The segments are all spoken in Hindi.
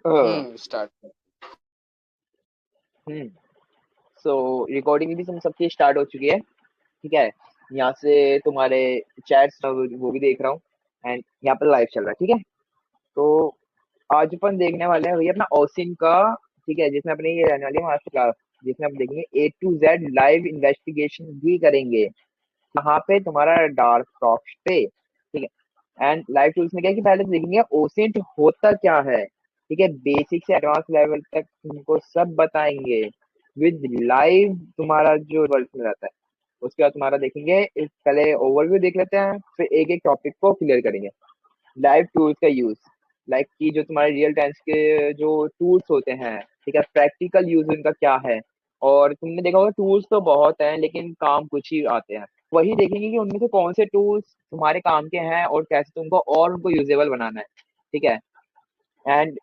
स्टार्ट। हम्म सो रिकॉर्डिंग भी तुम सबकी स्टार्ट हो चुकी है। ठीक है। यहाँ से तुम्हारे चैट्स वो भी देख रहा हूँ। एंड यहाँ पर लाइव चल रहा है। ठीक है। तो आज अपन देखने वाले हैं भैया अपना ओसिन का। ठीक है, जिसमें अपने ये रहने वाली है मास्टर क्लास, जिसमें हम देखेंगे A to Z live investigation भी करेंगे यहाँ पे तुम्हारा डार्क टॉक्स पे। ठीक है। एंड लाइव टूल्स में क्या है कि पहले तो देखेंगे ओसेंट होता क्या है। ठीक है, बेसिक से एडवांस लेवल तक तुमको सब बताएंगे विद लाइव तुम्हारा जो वर्ल्ड में रहता है। उसके बाद तुम्हारा देखेंगे पहले ओवरव्यू देख लेते हैं, फिर एक एक टॉपिक को क्लियर करेंगे। लाइव टूल्स का यूज, लाइक कि जो तुम्हारे रियल टाइम्स के जो टूल्स होते हैं, ठीक है, प्रैक्टिकल यूज उनका क्या है। और तुमने देखा होगा टूल्स तो बहुत हैं लेकिन काम कुछ ही आते हैं। वही देखेंगे कि उनमें से कौन से टूल्स तुम्हारे काम के हैं और कैसे तुमको और उनको यूजेबल बनाना है। ठीक है। एंड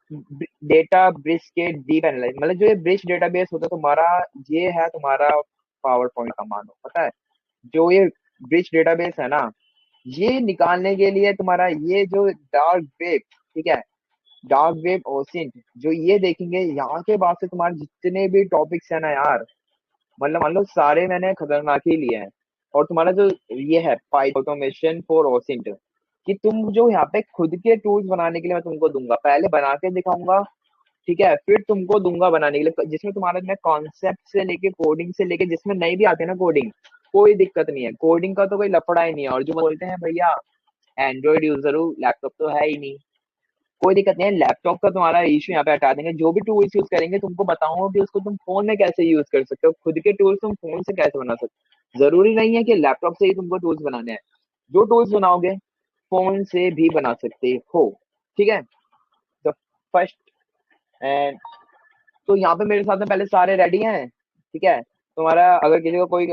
डेटा ब्रिज के डीप एनालाइज, मतलब जो ये ब्रिज डेटाबेस होता है तुम्हारा, ये है तुम्हारा पावर पॉइंट का मानो, पता है। जो ये ब्रिज डेटाबेस है ना, ये निकालने के लिए तुम्हारा ये जो डार्क वेब, ठीक है, डार्क वेब ओसिंट, जो ये देखेंगे यहाँ के बाद से तुम्हारे जितने भी टॉपिक्स है ना यार, मतलब मान लो सारे मैंने खतरनाक ही लिए हैं। और तुम्हारा जो ये है पाइथन ऑटोमेशन फॉर ओसिंट, कि तुम जो यहाँ पे खुद के टूल्स बनाने के लिए मैं तुमको दूंगा, पहले बना के दिखाऊंगा। ठीक है, फिर तुमको दूंगा बनाने के लिए, जिसमें तुम्हारा मैं कॉन्सेप्ट से लेके कोडिंग से लेके, जिसमें नहीं भी आते ना कोडिंग, कोई दिक्कत नहीं है, कोडिंग का तो कोई लफड़ा ही नहीं है। और जो बोलते हैं भैया एंड्रॉइड यूजर हूँ, लैपटॉप तो है ही नहीं, कोई दिक्कत नहीं है, लैपटॉप का तुम्हारा इश्यू यहाँ पे हटा देंगे। जो भी टूल्स यूज करेंगे तुमको बताऊंगा कि उसको तुम फोन में कैसे यूज कर सकते हो, खुद के टूल्स तुम फोन से कैसे बना सकते हो। जरूरी नहीं है कि लैपटॉप से ही तुमको टूल्स बनाने हैं, जो टूल्स बनाओगे फोन से भी बना सकते हो। ठीक है। तो फर्स्ट एंड, तो यहाँ पे मेरे साथ में पहले सारे रेडी हैं। ठीक है। तुम्हारा अगर किसी को कोई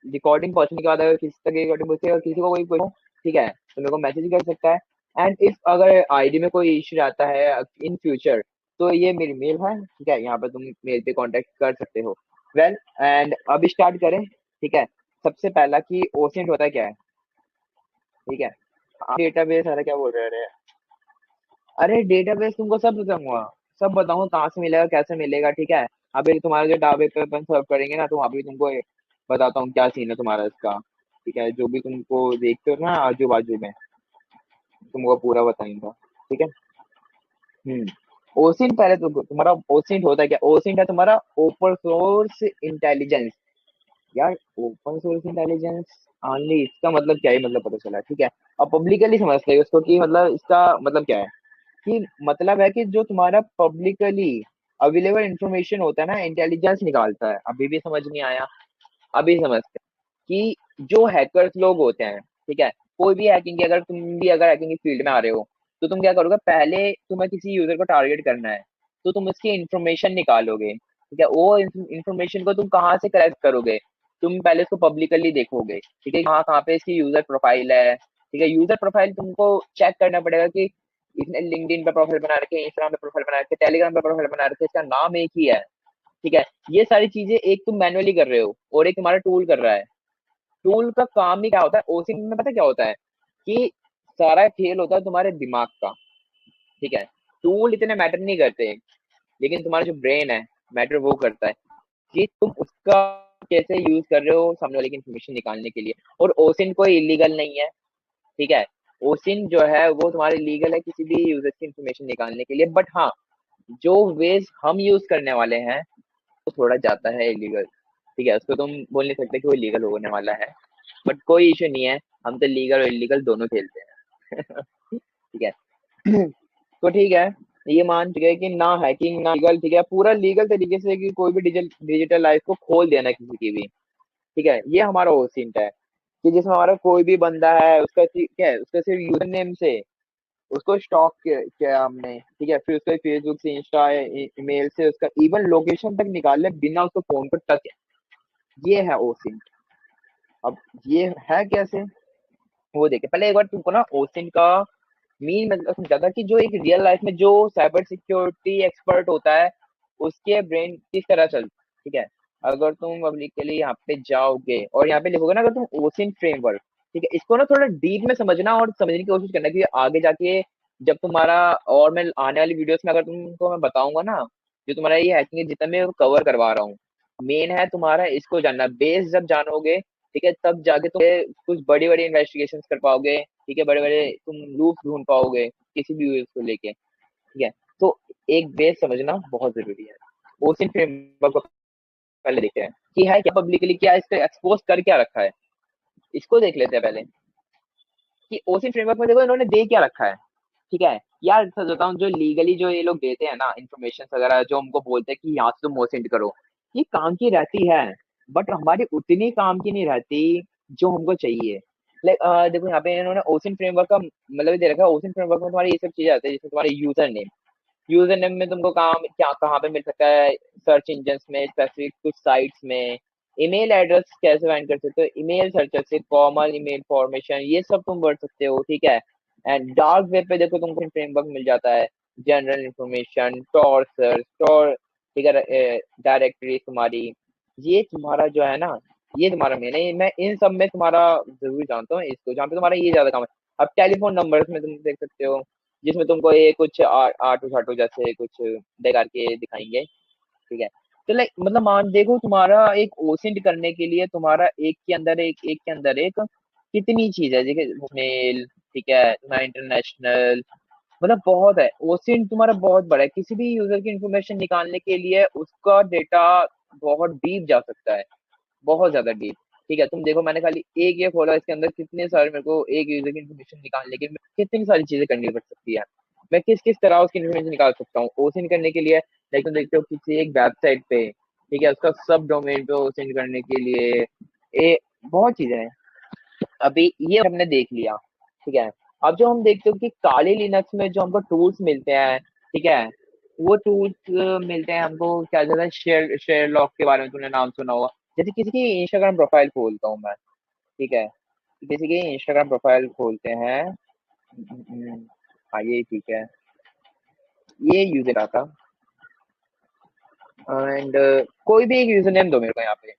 रिकॉर्डिंग पहुंचने के बाद अगर किसी तक रिकॉर्डिंग पहुंचे, अगर किसी को कोई कोई ठीक है, तो मेरे को मैसेज कर सकता है। एंड इफ अगर आईडी में कोई इश्यू आता है इन फ्यूचर, तो ये मेरी मेल है। ठीक है, यहाँ पे तुम मेल पे कांटेक्ट कर सकते हो। वेल, एंड अब स्टार्ट करें। ठीक है। सबसे पहला कि ओसेंट होता है क्या है। ठीक है। डेटाबेस, अरे क्या बोल रहे हैं, अरे डेटाबेस तुमको सब बताऊंगा, सब बताऊंगा कहाँ से मिलेगा कैसे मिलेगा। ठीक है। अभी तुम्हारे जो ढाबे पे अपन सर्व करेंगे ना, तो वहाँ पे तुमको बताता हूँ क्या सीन है तुम्हारा इसका। ठीक है, जो भी तुमको देखते हो ना आजू बाजू में, तुमको पूरा बताऊंगा। ठीक है। ओसिंट, पहले तो तुम्हारा ओसिंट होता है क्या। ओसिंट है तुम्हारा ओपन सोर्स इंटेलिजेंस। यार, ओपन सोर्स इंटेलिजेंस ऑनली, इसका मतलब क्या है, मतलब पता चला। ठीक है। अब पब्लिकली समझते हैं उसको कि मतलब इसका मतलब क्या है। कि मतलब है कि जो तुम्हारा पब्लिकली अवेलेबल इंफॉर्मेशन होता है ना, इंटेलिजेंस निकालता है। अभी भी समझ नहीं आया, अभी समझते हैं कि जो हैकर्स लोग होते हैं, ठीक है, कोई भी हैकिंग की, अगर तुम भी अगर हैकिंग की फील्ड में आ रहे हो, तो तुम क्या करोगे, पहले तुम्हें किसी यूजर को टारगेट करना है, तो तुम उसकी इंफॉर्मेशन निकालोगे। ठीक है, वो इंफॉर्मेशन को तुम कहाँ से कलेक्ट करोगे, तुम पहले उसको पब्लिकली देखोगे। ठीक है, कहाँ कहाँ पे इसकी यूजर प्रोफाइल है। ठीक है, यूजर प्रोफाइल तुमको चेक करना पड़ेगा कि इसने लिंक्डइन पे प्रोफाइल बना रखे, इंस्टाग्राम पे प्रोफाइल बना रखे, टेलीग्राम पे प्रोफाइल बना रखे, इसका नाम एक ही है। ठीक है, ये सारी चीजें एक तुम मैनुअली कर रहे हो और एक तुम्हारा टूल कर रहा है। टूल का काम ही क्या होता है ओसिन में, पता क्या होता है, कि सारा खेल होता है तुम्हारे दिमाग का। ठीक है, टूल इतने मैटर नहीं करते, लेकिन तुम्हारा जो ब्रेन है मैटर वो करता है, कि तुम उसका कैसे यूज कर रहे हो सामने वाले की इन्फॉर्मेशन निकालने के लिए। और ओसिन कोई इलीगल नहीं है। ठीक है, ओसिन जो है वो तुम्हारे लीगल है किसी भी यूजर की इन्फॉर्मेशन निकालने के लिए, बट हाँ, जो वेज हम यूज करने वाले हैं वो थोड़ा जाता है इलीगल। ठीक है, उसको तुम बोल नहीं सकते कि वो लीगल होने वाला है, बट कोई इशू नहीं है, हम तो लीगल और इलीगल दोनों खेलते हैं। ठीक है। तो ठीक है, ये मान चुके हैं कि ना हैकिंग ना लीगल, ठीक है, पूरा लीगल तरीके से कि कोई भी डिजिटल डिजिटल लाइफ को खोल देना किसी की भी। ठीक है, ये हमारा ओसिंट है, कि जिसमें हमारा कोई भी बंदा है उसका क्या है, उसका सिर्फ यूजर नेम से उसको स्टॉक किया हमने। ठीक है, फिर उसका फेसबुक से, इंस्टा, ईमेल से उसका इवन लोकेशन तक निकाल ले बिना उसको फोन को टच। ये है ओसिंट। अब ये है कैसे, वो देखे पहले एक बार तुमको ना ओसिंट का मीन मतलब समझा था, कि जो एक रियल लाइफ में जो साइबर सिक्योरिटी एक्सपर्ट होता है उसके ब्रेन किस तरह चलता है। ठीक है, अगर तुम पब्लिक के लिए यहाँ पे जाओगे और यहाँ पे लिखोगे ना, अगर तुम ओसिन फ्रेमवर्क, ठीक है, इसको ना थोड़ा डीप में समझना और समझने की कोशिश करना, कि आगे जाके जब तुम्हारा, और मैं आने वाली वीडियोस में अगर तुमको मैं बताऊंगा ना, जो तुम्हारा ये हैकिंग है जितना मैं कवर करवा रहा हूँ, मेन है तुम्हारा इसको जानना। बेस जब जानोगे, ठीक है, तब जाके तुम कुछ बड़ी बड़ी इन्वेस्टिगेशंस कर पाओगे, ठीक है, बड़े बड़े तुम लूप ढूंढ पाओगे किसी भी यूज को लेके, ठीक है। तो एक बेस समझना बहुत जरूरी है। ओसिन फ्रेमवर्क को पहले देखते हैं कि है क्या पब्लिकली, क्या इसको एक्सपोज कर क्या रखा है, इसको देख लेते हैं पहले कि ओसिन फ्रेमवर्क में देखो इन्होंने दे क्या रखा है। ठीक है यार, सच बताऊं, जो लीगली जो ये लोग देते हैं ना इन्फॉर्मेशन वगैरह, जो हमको बोलते हैं कि यहाँ से तुम ओसेंट करो, ये काम की रहती है, बट हमारी उतनी काम की नहीं रहती जो हमको चाहिए। लाइक देखो यहाँ पे इन्होंने ओसिन फ्रेमवर्क का मतलब ये दे रखा है। ओसिन फ्रेमवर्क में तुम्हारी ये सब चीजें आती है, जैसे तुम्हारे यूजर नेम, यूजर नेम में तुमको काम क्या कहाँ पे मिल सकता है, सर्च इंजन में, स्पेसिफिक कुछ साइट्स में। ईमेल एड्रेस कैसे फाइंड कर सकते हो, ईमेल सर्चर से कॉमन ईमेल फॉर्मेशन ये सब तुम भर सकते हो, ठीक है। एंड डार्क वेब पे देखो तुमको फ्रेमवर्क मिल जाता है, general information, Tor search, Tor, ठीक है, डायरेक्टरी तुम्हारी, ये तुम्हारा जो है ना, ये तुम्हारा मेन है। मैं इन सब में तुम्हारा जरूर जानता हूँ इसको, जहाँ पे तुम्हारा ये ज्यादा काम है। अब टेलीफोन नंबर्स में तुम देख सकते हो, जिसमें तुमको ये कुछ आटू साटू जैसे कुछ बेकार के दिखाएंगे, ठीक है। तो लाइक मतलब मान देखो, तुम्हारा एक ओसेंट करने के लिए तुम्हारा एक के अंदर एक कितनी चीज है, देखिए मेल, ठीक है, तुम्हारा इंटरनेशनल, मतलब बहुत है। ओसेंट तुम्हारा बहुत बड़ा है, किसी भी यूजर की इंफॉर्मेशन निकालने के लिए उसका डेटा बहुत डीप जा सकता है, बहुत ज्यादा डीप। ठीक है, तुम देखो मैंने खाली एक ये खोला, इसके अंदर कितने सारे मेरे को एक यूजर की इन्फॉर्मेशन निकालने के कितनी सारी चीजें करनी पड़ सकती है। मैं किस किस तरह उसकी इन्फॉर्मेशन निकाल सकता हूँ ओसिन करने के लिए। लाइक तुम देखते हो किसी एक वेबसाइट पे, ठीक है, उसका सब डोमेन पे ओसिन करने के लिए बहुत चीजें हैं। अभी ये हमने देख लिया, ठीक है। अब जो हम देखते हो कि काली लिनक्स में जो हमको टूल्स मिलते हैं, ठीक है, वो टूल्स मिलते हैं हमको क्या कहते हैं, शेयर शेयर लॉक के बारे में तुमने नाम सुना होगा। जैसे किसी की इंस्टाग्राम प्रोफाइल खोलता हूँ मैं, ठीक है, किसी की इंस्टाग्राम प्रोफाइल खोलते हैं, हाँ ये ठीक है, ये यूजर आता, एंड कोई भी एक यूजर नेम दो मेरे को यहाँ पे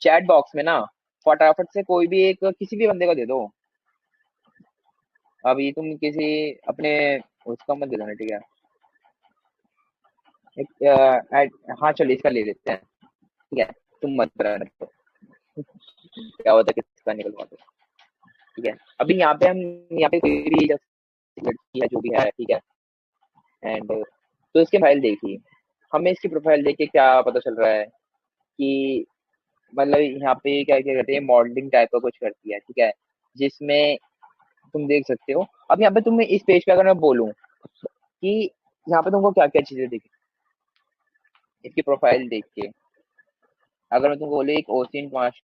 चैट बॉक्स में ना, फटाफट से कोई भी एक किसी भी बंदे का दे दो। अभी तुम किसी अपने उसका मत दे देना, ठीक है, एक हाँ चलो इसका ले लेते हैं, ठीक है, तुम मत बनाना तो, क्या होता है किसका निकलवा दो, ठीक है। अभी यहाँ पे हम, यहाँ पे कोई भी लड़की है जो भी है, ठीक है, एंड तो इसके प्रोफाइल देखिए, हमें इसकी प्रोफाइल देख के क्या पता चल रहा है कि मतलब यहाँ पे क्या क्या करते हैं, मॉडलिंग टाइप का कुछ करती है, ठीक है, जिसमें तुम देख सकते हो। अब यहाँ पे तुम्हें इस पेज पे अगर मैं बोलूँ कि यहाँ पे तुमको क्या क्या चीजें दिखी इसकी प्रोफाइल देख के, अगर मैं तुमको बोले एक ओसिन मास्टर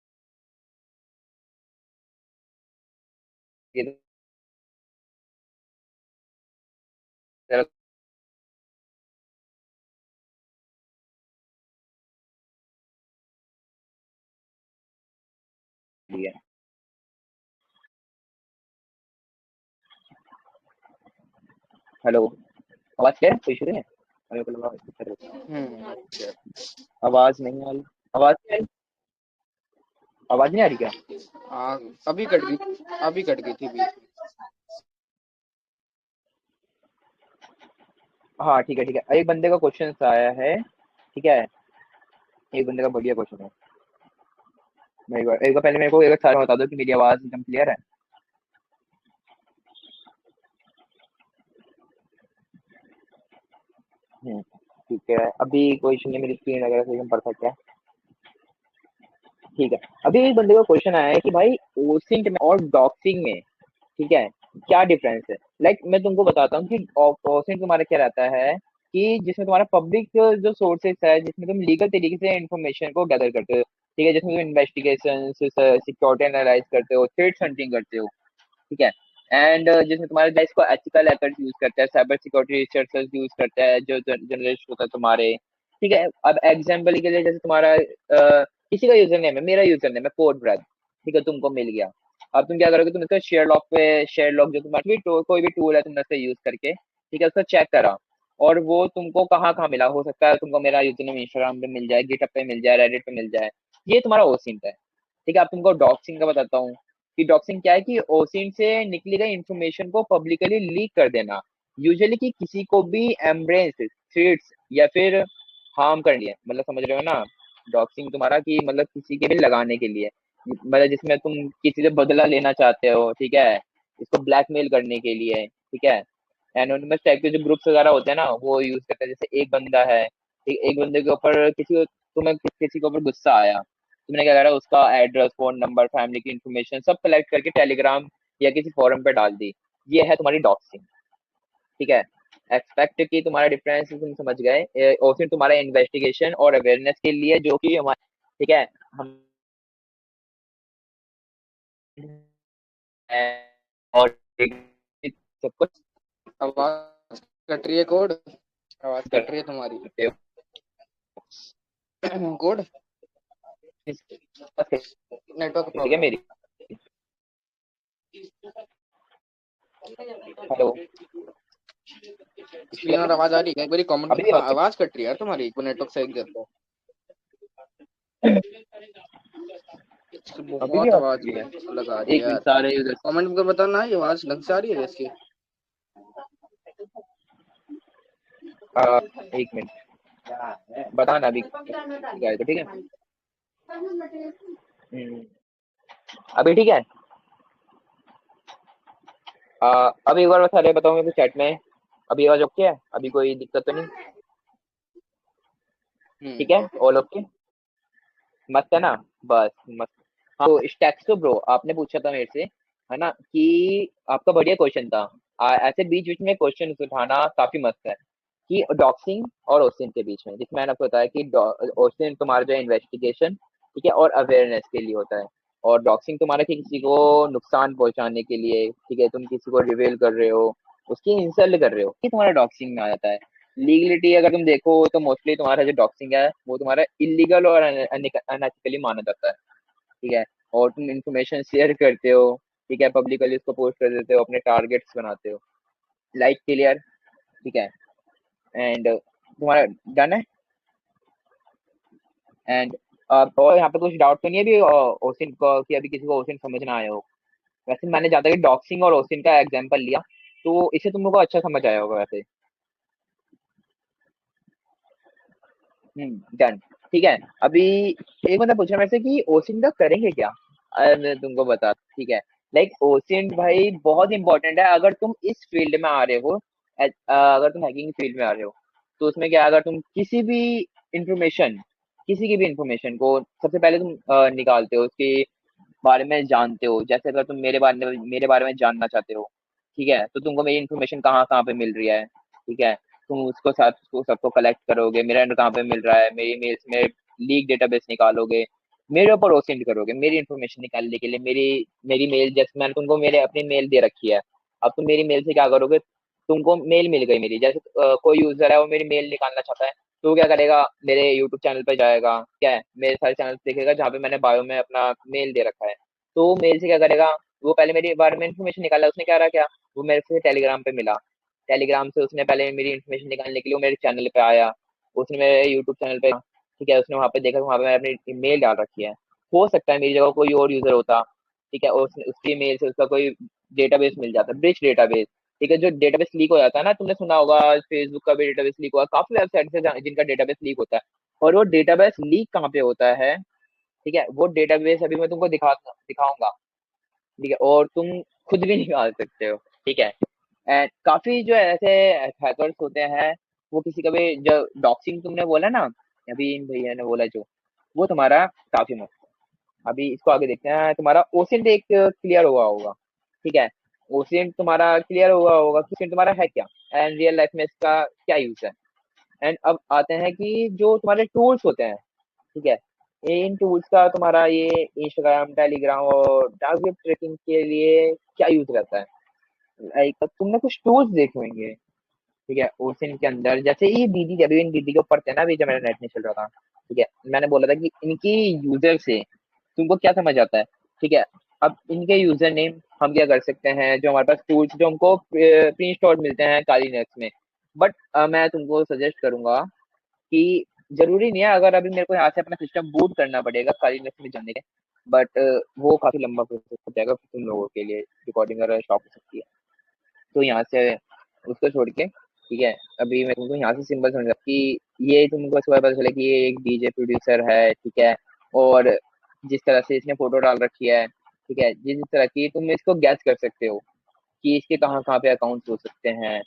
है, हेलो, आवाज क्या है, कोई इशू है? मेरे को लगा आवाज नहीं आ रही, आवाज नहीं आ रही, आवाज नहीं आ रही क्या? हाँ, अभी कट गई थी बीच में। हाँ ठीक है ठीक है, एक बंदे का क्वेश्चन आया है, ठीक है, एक बंदे का बढ़िया क्वेश्चन है। मैं एक बार पहले मेरे को एक बार सारा बता दो कि मेरी आवाज एकदम क्लियर है। ठीक है, अभी कोई इशू नहीं, मेरी स्क्रीन वगैरह से एकदम परफेक्ट है, ठीक है। अभी एक बंदे का क्वेश्चन आया है कि भाई ओसिंट में और डॉक्सिंग में, ठीक है, क्या डिफरेंस है। लाइक मैं तुमको बताता हूँ कि ओसिंट तुम्हारा क्या रहता है कि जिसमें तुम्हारा पब्लिक जो सोर्सेस है, जिसमें तुम लीगल तरीके से इंफॉर्मेशन को गैदर करते हो, ठीक है, जिसमें तुम इन्वेस्टिगेशन, सिक्योरिटी एनालाइज करते हो, थ्रेट हंटिंग करते हो, ठीक है। एंड जिसमें तुम्हारे देश को एथिकल हैकर्स यूज करता है, साइबर सिक्योरिटी रिसर्चर्स यूज करता है, जो जर्नलिस्ट होता है तुम्हारे, ठीक है। अब एग्जाम्पल के लिए जैसे तुम्हारा किसी का यूजर नेम है, मेरा यूजर नेम है कोड ब्रैड, ठीक है, तुमको मिल गया। अब तुम क्या करोगे, तुम इसका शेयर लॉक पे, शेयर लॉक जो तुम्हारा भी कोई भी टूल है तुमने उसका यूज करके, ठीक है, उसका चेक करा, और वो तुमको कहाँ कहाँ मिला, हो सकता है तुमको मेरा यूजर नेम इंस्टाग्राम पे मिल जाए, गिटहब पे मिल जाए, रेडिट पे मिल जाए, ये तुम्हारा ओसिंट है, ठीक है। अब तुमको डॉक्सिंग का बताता हूँ कि डॉक्सिंग क्या है कि ओसिन से निकली गई इन्फॉर्मेशन को पब्लिकली लीक कर देना, यूजुअली कि किसी को भी एम्ब्रेस थ्रेट्स या फिर हार्म करनी है, मतलब समझ रहे हो ना। डॉक्सिंग तुम्हारा कि मतलब किसी के भी लगाने के लिए, मतलब जिसमें तुम किसी से बदला लेना चाहते हो, ठीक है, इसको ब्लैकमेल करने के लिए, ठीक है। एनोनिमस टाइप के जो ग्रुप्स वगैरह होते हैं ना, वो यूज करते हैं। जैसे एक बंदा है, एक बंदे के ऊपर तुम्हें किसी के ऊपर गुस्सा आया, तुमने क्या करा, उसका एड्रेस, फोन नंबर, फैमिली की इन्फॉर्मेशन सब कलेक्ट करके टेलीग्राम या किसी फोरम पे डाल दी। ये है तुम्हारी डॉक्सिंग, ठीक है। एक्सपेक्ट की तुम्हारा डिफरेंस तुम समझ गए। और फिर तुम्हारा इन्वेस्टिगेशन और अवेयरनेस के लिए जो कि हमारे, ठीक है, हम और सब कुछ आवाज कट रही है कोड, आवाज कर कट रही है तुम्हारी। सकते हो। कोड, नेटवर्क ठीक है प्रॉब्लम। मेरी। हेलो। स्क्रीन और आवाज आ रही है, एक बारी कमेंट। अभी भी हाँ, आवाज आवाज कट रही है यार तुम्हारी, एक बार नेटवर्क सही कर दो। अभी भी बहुत आवाज आवाज कट रही है। लगा रही है एक मिनट, यार। सारे यूजर्स। कमेंट कर बताना, ये आवाज ढंग से आ रही है इसकी। एक मिनट बताना अभी क्या है, तो ठीक है। अभी ठीक है। अब एक बार बता रहे, बताओ मेरे को चैट में, अभी आवाज ओके है, अभी कोई दिक्कत तो नहीं? ठीक है, ओके। ऑल ओके, मस्त है ना, बस मस्त। हाँ, तो स्टैक्सो ब्रो, आपने पूछा था मेरे से, है ना, कि आपका बढ़िया क्वेश्चन था। ऐसे बीच बीच में क्वेश्चन उठाना काफी मस्त है, कि डॉक्सिंग और ओसिन के बीच में, जिसमें मैंने आपको बताया कि ओसिन तुम्हारा जो है इन्वेस्टिगेशन, ठीक है, और अवेयरनेस के लिए होता है। और डॉक्सिंग तुम्हारा कि किसी को नुकसान पहुंचाने के लिए, ठीक है, तुम किसी को रिवेल कर रहे हो, उसकी इंसल्ट कर रहे हो, कि तुम्हारा डॉक्सिंग में आ जाता है। लीगलिटी अगर तुम देखो तो मोस्टली तुम्हारा जो डॉक्सिंग है वो तुम्हारा इलीगल और अनएथिकली माना जाता है, ठीक है। और तुम इंफॉर्मेशन शेयर करते हो, ठीक है, पब्लिकली उसको पोस्ट कर देते हो, अपने टारगेट्स बनाते हो, लाइक क्लियर, ठीक है। एंड तुम्हारा डन है। एंड और यहाँ पे कुछ डाउट तो नहीं है अभी ओसिन को, कि अभी किसी को ओसिन समझ ना आया हो? वैसे मैंने ज्यादा कि डॉक्सिंग और ओसिन का एग्जांपल लिया, तो इससे तुम लोग को अच्छा समझ आया होगा वैसे। डन, ठीक है। अभी एक बंदा पूछ रहा है मेरे से कि ओसिन का करेंगे क्या। मैं तुमको बता, ठीक है, लाइक ओसिन भाई बहुत इंपॉर्टेंट है अगर तुम इस फील्ड में आ रहे हो। अगर तुम हैकिंग फील्ड में आ रहे हो, तो उसमें क्या है, अगर तुम किसी भी इंफॉर्मेशन, किसी की भी इंफॉर्मेशन को सबसे पहले तुम निकालते हो, उसके बारे में जानते हो। जैसे अगर तुम मेरे बारे में जानना चाहते हो, ठीक है, तो तुमको मेरी इन्फॉर्मेशन कहाँ कहाँ पे मिल रही है, ठीक है, तुम उसको साथ उसको सबको कलेक्ट करोगे, मेरा कहाँ पे मिल रहा है, मेरी मेल्स में लीक डेटाबेस निकालोगे, मेरे ऊपर ओसेंड करोगे मेरी इन्फॉर्मेशन निकालने के लिए। मेरी मेरी मेल, जैसे मैंने तुमको मेरे अपनी मेल दे रखी है, अब तुम मेरी मेल से क्या करोगे, तुमको मेल मिल गई मेरी, जैसे कोई यूजर है वो मेरी मेल निकालना चाहता है, तो वो क्या करेगा, मेरे यूट्यूब चैनल पे जाएगा, क्या है, मेरे सारे चैनल देखेगा जहाँ पे मैंने बायो में अपना मेल दे रखा है। तो वो मेल से क्या करेगा, वो पहले मेरे बारे में इन्फॉर्मेशन निकाला, उसने क्या रहा क्या, वो मेरे से टेलीग्राम पे मिला, टेलीग्राम से उसने पहले मेरी इन्फॉर्मेशन निकालने के लिए वो मेरे चैनल पे आया, उसने मेरे यूट्यूब चैनल पे, ठीक है, उसने वहाँ पे देखा, वहाँ पे मैंने अपनी मेल डाल रखी है। हो सकता है मेरी जगह कोई और यूजर होता, ठीक है, और उसकी मेल से उसका कोई डेटाबेस मिल जाता, ब्रिज डेटाबेस, ठीक है, जो डेटाबेस लीक हो जाता है ना, तुमने सुना होगा फेसबुक का भी डेटाबेस लीक हुआ, काफी वेबसाइट है जिनका डेटाबेस लीक होता है। और वो डेटाबेस लीक कहाँ पे होता है, ठीक है, वो डेटाबेस अभी मैं तुमको दिखाऊंगा, ठीक है, और तुम खुद भी निकाल सकते हो, ठीक है। एंड काफी जो ऐसे हैकर्स होते हैं, वो किसी का भी, जो डॉक्सिंग तुमने बोला ना, अभी इन भैया ने बोला जो, वो तुम्हारा काफी मस्त है। अभी इसको आगे देखते हैं, तुम्हारा ओसेंट एक क्लियर हुआ होगा, ठीक है, ओसेंट तुम्हारा क्लियर हुआ होगा कि ओसेंट तुम्हारा है क्या, एंड रियल लाइफ में इसका क्या यूज है। एंड अब आते हैं कि जो तुम्हारे टूल्स होते हैं, ठीक है, इन टूल्स का तुम्हारा ये इंस्टाग्राम, टेलीग्राम और डार्क वेब ट्रैकिंग के लिए क्या यूज रहता है। लाइक तुमने कुछ टूल्स देखे होंगे, ठीक है, ओसिन के अंदर, जैसे ये दीदी, अभी इन दीदी के ऊपर थे ना, अभी जब मेरा नेट नहीं चल रहा था, ठीक है, मैंने बोला था कि इनकी यूजर से तुमको क्या समझ आता है, ठीक है। अब इनके यूजर नेम हम क्या कर सकते हैं, जो हमारे पास टूल्स जो हमको प्री इंस्टॉल्ड मिलते हैं कालीनेक्स में, बट मैं तुमको सजेस्ट करूंगा कि जरूरी नहीं है, अगर अभी मेरे को यहाँ से अपना सिस्टम बूट करना पड़ेगा कालीनेक्स में जाने के, बट वो काफी लंबा प्रोसेस हो जाएगा फिर तुम लोगों के लिए, रिकॉर्डिंग वगैरह स्टॉप हो सकती है। तो यहाँ से उसको छोड़ के, ठीक है। अभी मैं तुमको यहाँ से सिंपल समझा कि ये तुमको इसके बाद पता चला कि ये एक डीजे प्रोड्यूसर है, ठीक है। और जिस तरह से इसने फोटो डाल रखी है, ठीक है, जिस तरह की तुम इसको गैस कर सकते हो कि इसके कहाँ कहाँ पे अकाउंट हो सकते हैं,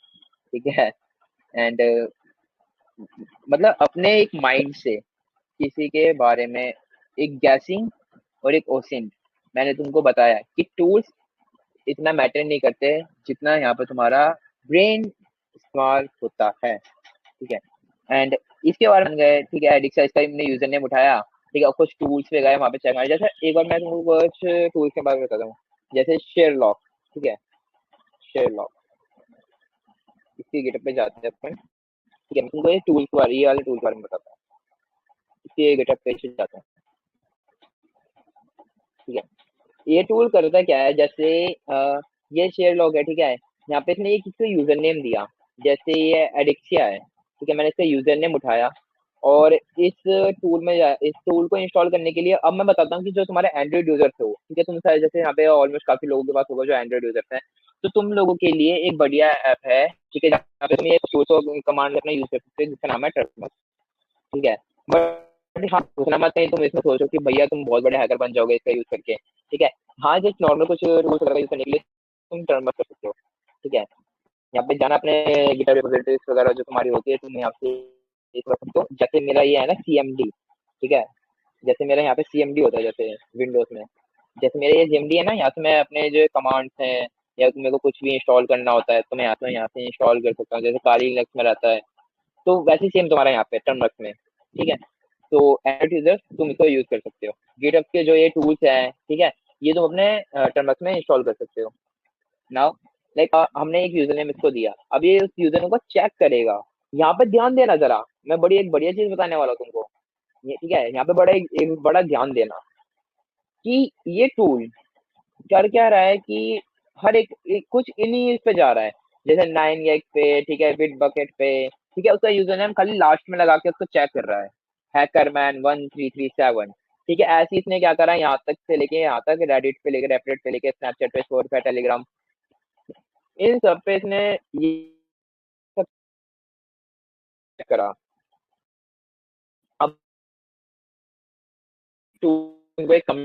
ठीक है। एंड मतलब अपने एक माइंड से किसी के बारे में एक गैसिंग और एक ओसिंग, मैंने तुमको बताया कि टूल्स इतना मैटर नहीं करते जितना यहाँ पे तुम्हारा ब्रेन इस्तेमाल होता है, ठीक है। एंड इसके बारे में गए, ठीक है, एडिक्सा इसका हमने यूजर नेम उठाया, ठीक है, और कुछ टूल्स पे गए, वहाँ पे चेक मारे। जैसे एक बार मैं तुमको कुछ टूल्स के बारे में बताता हूँ, जैसे शेयरलॉक, ठीक है। शेयरलॉक, इसकी गिटअप पे जाते हैं अपन, ठीक है। मैं तुमको ये टूल्स के बारे, ये वाले टूल के बारे में बताता हूँ। इसके गिटअप पे जाते हैं, ठीक है। ये टूल करता क्या है, जैसे ये शेयर लॉग है, ठीक है। यहाँ पे इसने एक इसको यूजर नेम दिया, जैसे ये एडिक्सिया है, ठीक है। मैंने इसका यूजर नेम उठाया और इस टूल को इंस्टॉल करने के लिए अब मैं बताता हूँ कि जो तुम्हारे एंड्रॉइड यूजर्स हो, ठीक है, तुम शायद जैसे यहाँ पे ऑलमोस्ट काफी लोगों के पास होगा जो एंड्रॉइड यूजर्स हैं, तो तुम लोगों के लिए एक बढ़िया ऐप है, ठीक है, जहाँ पे तुम ये टूल को कमांड अपना यूज कर सकते हो, जिसका नाम है टर्मिनल, ठीक है। बट हाँ, सोचना मत कहीं तुम इसमें सोचो कि भैया तुम बहुत बड़े हैकर बन जाओगे इसका यूज करके, ठीक है। हाँ, जस्ट नॉर्मल कुछ रूल्स वगैरह यूज करने के लिए तुम टर्न मत कर सकते हो, ठीक है। यहाँ पे जाना अपने गिटार रिपोजिटरीज वगैरह जो तुम्हारी होती है, तुम यहाँ पे एक कर सकते हो। जैसे मेरा ये है ना सीएमडी, ठीक है। जैसे मेरा यहाँ पे सीएमडी होता है, जैसे विंडोज में, जैसे मेरा ये सीएमडी है ना, यहाँ से मैं अपने जो कमांड्स हैं या मेरे को कुछ भी इंस्टॉल करना होता है तो मैं यहाँ से इंस्टॉल कर सकता हूँ, जैसे काली लिनक्स में रहता है, तो वैसे ही सेम तुम्हारा यहाँ पे टर्नवर्क्स में, ठीक है। तो एंड्रॉइड यूजर तुम इसको यूज कर सकते हो। गिटहब के जो ये टूल्स हैं, ठीक है, ये तुम अपने टर्नवर्क्स में इंस्टॉल कर सकते हो। नाउ लाइक हमने एक यूजर नेम इसको दिया, अब ये उस यूजर नेम को चेक करेगा। यहाँ पे ध्यान देना जरा, मैं एक बढ़िया चीज बताने वाला हूँ तुमको, ये ठीक है। यहाँ पे एक बड़ा ध्यान देना कि ये टूल कर क्या रहा है कि हर कुछ इन्हीं इस पे जा रहा है, जैसे 9gag पे, ठीक है, बिट बकेट पे, ठीक है। उसका यूजर नेम खाली लास्ट में लगा के उसको चेक कर रहा है, हैकरमैन 1337, ठीक है। ऐसे इसने क्या करा, यहाँ तक से लेके यहाँ तक रेडिट पे लेके, रेपरेट पे लेके, स्नैपचैट पे, स्टोर पे, टेलीग्राम, इन सब पे इसने ये सब check करा। अब तुमको एक कम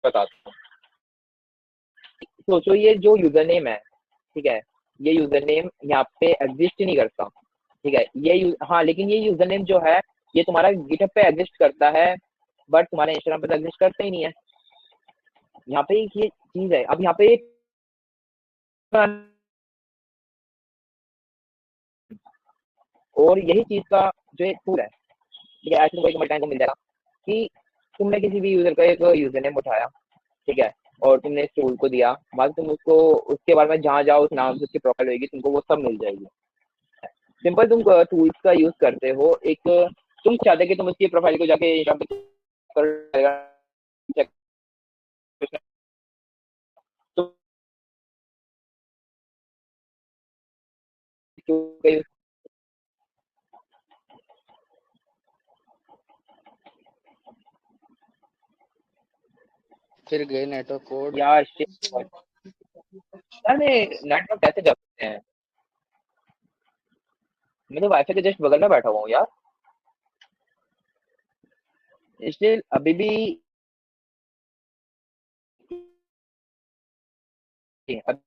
बताता हूँ, सोचो ये जो यूजर नेम है, ठीक है, ये यूजर नेम यहाँ पे एग्जिस्ट ही नहीं करता, ठीक है। हाँ, लेकिन ये यूजर नेम जो है ये तुम्हारा गिटहब पे एग्जिस्ट करता है, बट तुम्हारे इंस्टाग्राम पे तो एग्जिस्ट करता ही नहीं है। यहाँ पे एक ये चीज है, अब यहाँ पे एक और यही चीज का जो एक टूल है, ठीक है, ऐसे तुमको एक मल्टाइन को मिल जाएगा कि तुमने किसी भी यूजर का एक यूजर नेम उठाया, ठीक है, और तुमने इस टूल को दिया, बाद तुम उसको उसके बारे में जहाँ जाओ उस नाम से उसकी प्रोफाइल होगी, तुमको वो सब मिल जाएगी। सिंपल तुम टूल्स का यूज करते हो, एक तुम चाहते कि तुम उसकी प्रोफाइल को जाके इंस्टाग्राम पे check तो फिर गए नेटवर्क कोड। यार shit, यार मैं नेटवर्क कैसे जा सकते हैं, मैं तो वाईफाई के जस्ट बगल में बैठा हुआ हूँ यार, इसलिए अभी भी अभी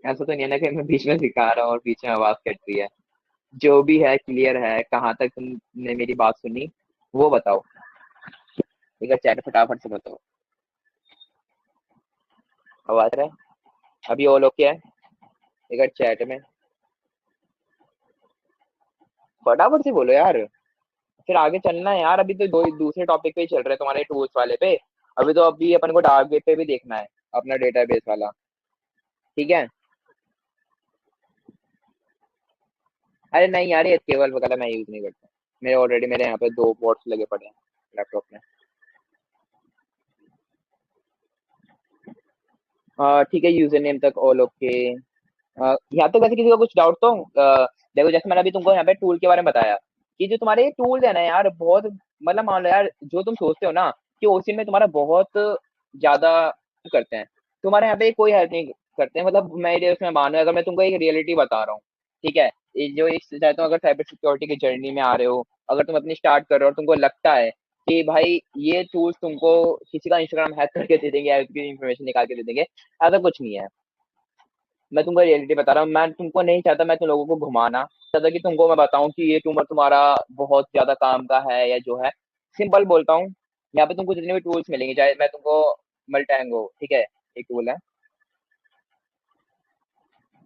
ऐसा तो नहीं है ना कि मैं बीच में सिखा रहा हूँ और बीच में आवाज कट रही है। जो भी है क्लियर है, कहाँ तक तुमने मेरी बात सुनी वो बताओ, एक चैट फटाफट से बताओ। आवाज रहा है अभी ऑल ओके है एक चैट में, फटाफट से बोलो यार, फिर आगे चलना है यार। अभी तो दूसरे टॉपिक पे ही चल रहे हैं तुम्हारे टूल्स वाले पे, अभी अपन को डार्क वेब पे भी देखना है, अपना डेटाबेस वाला, ठीक है। अरे नहीं यार, ये केवल वगैरह मैं यूज नहीं करता, मेरे यहाँ पे 2 पोर्ट्स लगे पड़े हैं लैपटॉप में। ठीक है, यूजर नेम तक ऑल ओके। यहाँ तक वैसे किसी का कुछ डाउट तो देखो, जैसे मैंने अभी तुमको यहाँ पे टूल के बारे में बताया कि जो तुम्हारे टूल्स है ना यार, बहुत मतलब मान लो यार, जो तुम सोचते हो ना कि ओसी में तुम्हारा बहुत ज्यादा करते हैं, तुम्हारे यहाँ पे कोई हेल्प नहीं करते हैं। मतलब मेरे उसमें मानो, अगर मैं तुमको एक रियलिटी बता रहा हूँ, ठीक है, ये जो एक चाहता हूँ, अगर साइबर सिक्योरिटी की जर्नी में आ रहे हो, अगर तुम अपनी स्टार्ट कर रहे हो और तुमको लगता है कि भाई ये टूल्स तुमको किसी का इंस्टाग्राम हैक करके दे देंगे या उसकी इन्फॉर्मेशन निकाल के दे देंगे, ऐसा कुछ नहीं है। मैं तुमको रियलिटी बता रहा हूँ, मैं तुमको नहीं चाहता मैं तुम लोगों को घुमाना चाहता कि तुमको मैं बताऊं कि ये टूमर तुम्हारा बहुत ज्यादा काम का है या जो है। सिंपल बोलता हूँ, यहाँ पे तुमको जितने भी टूल्स मिलेंगे, चाहे मैं तुमको मल्टैंगो, ठीक है, एक टूल है,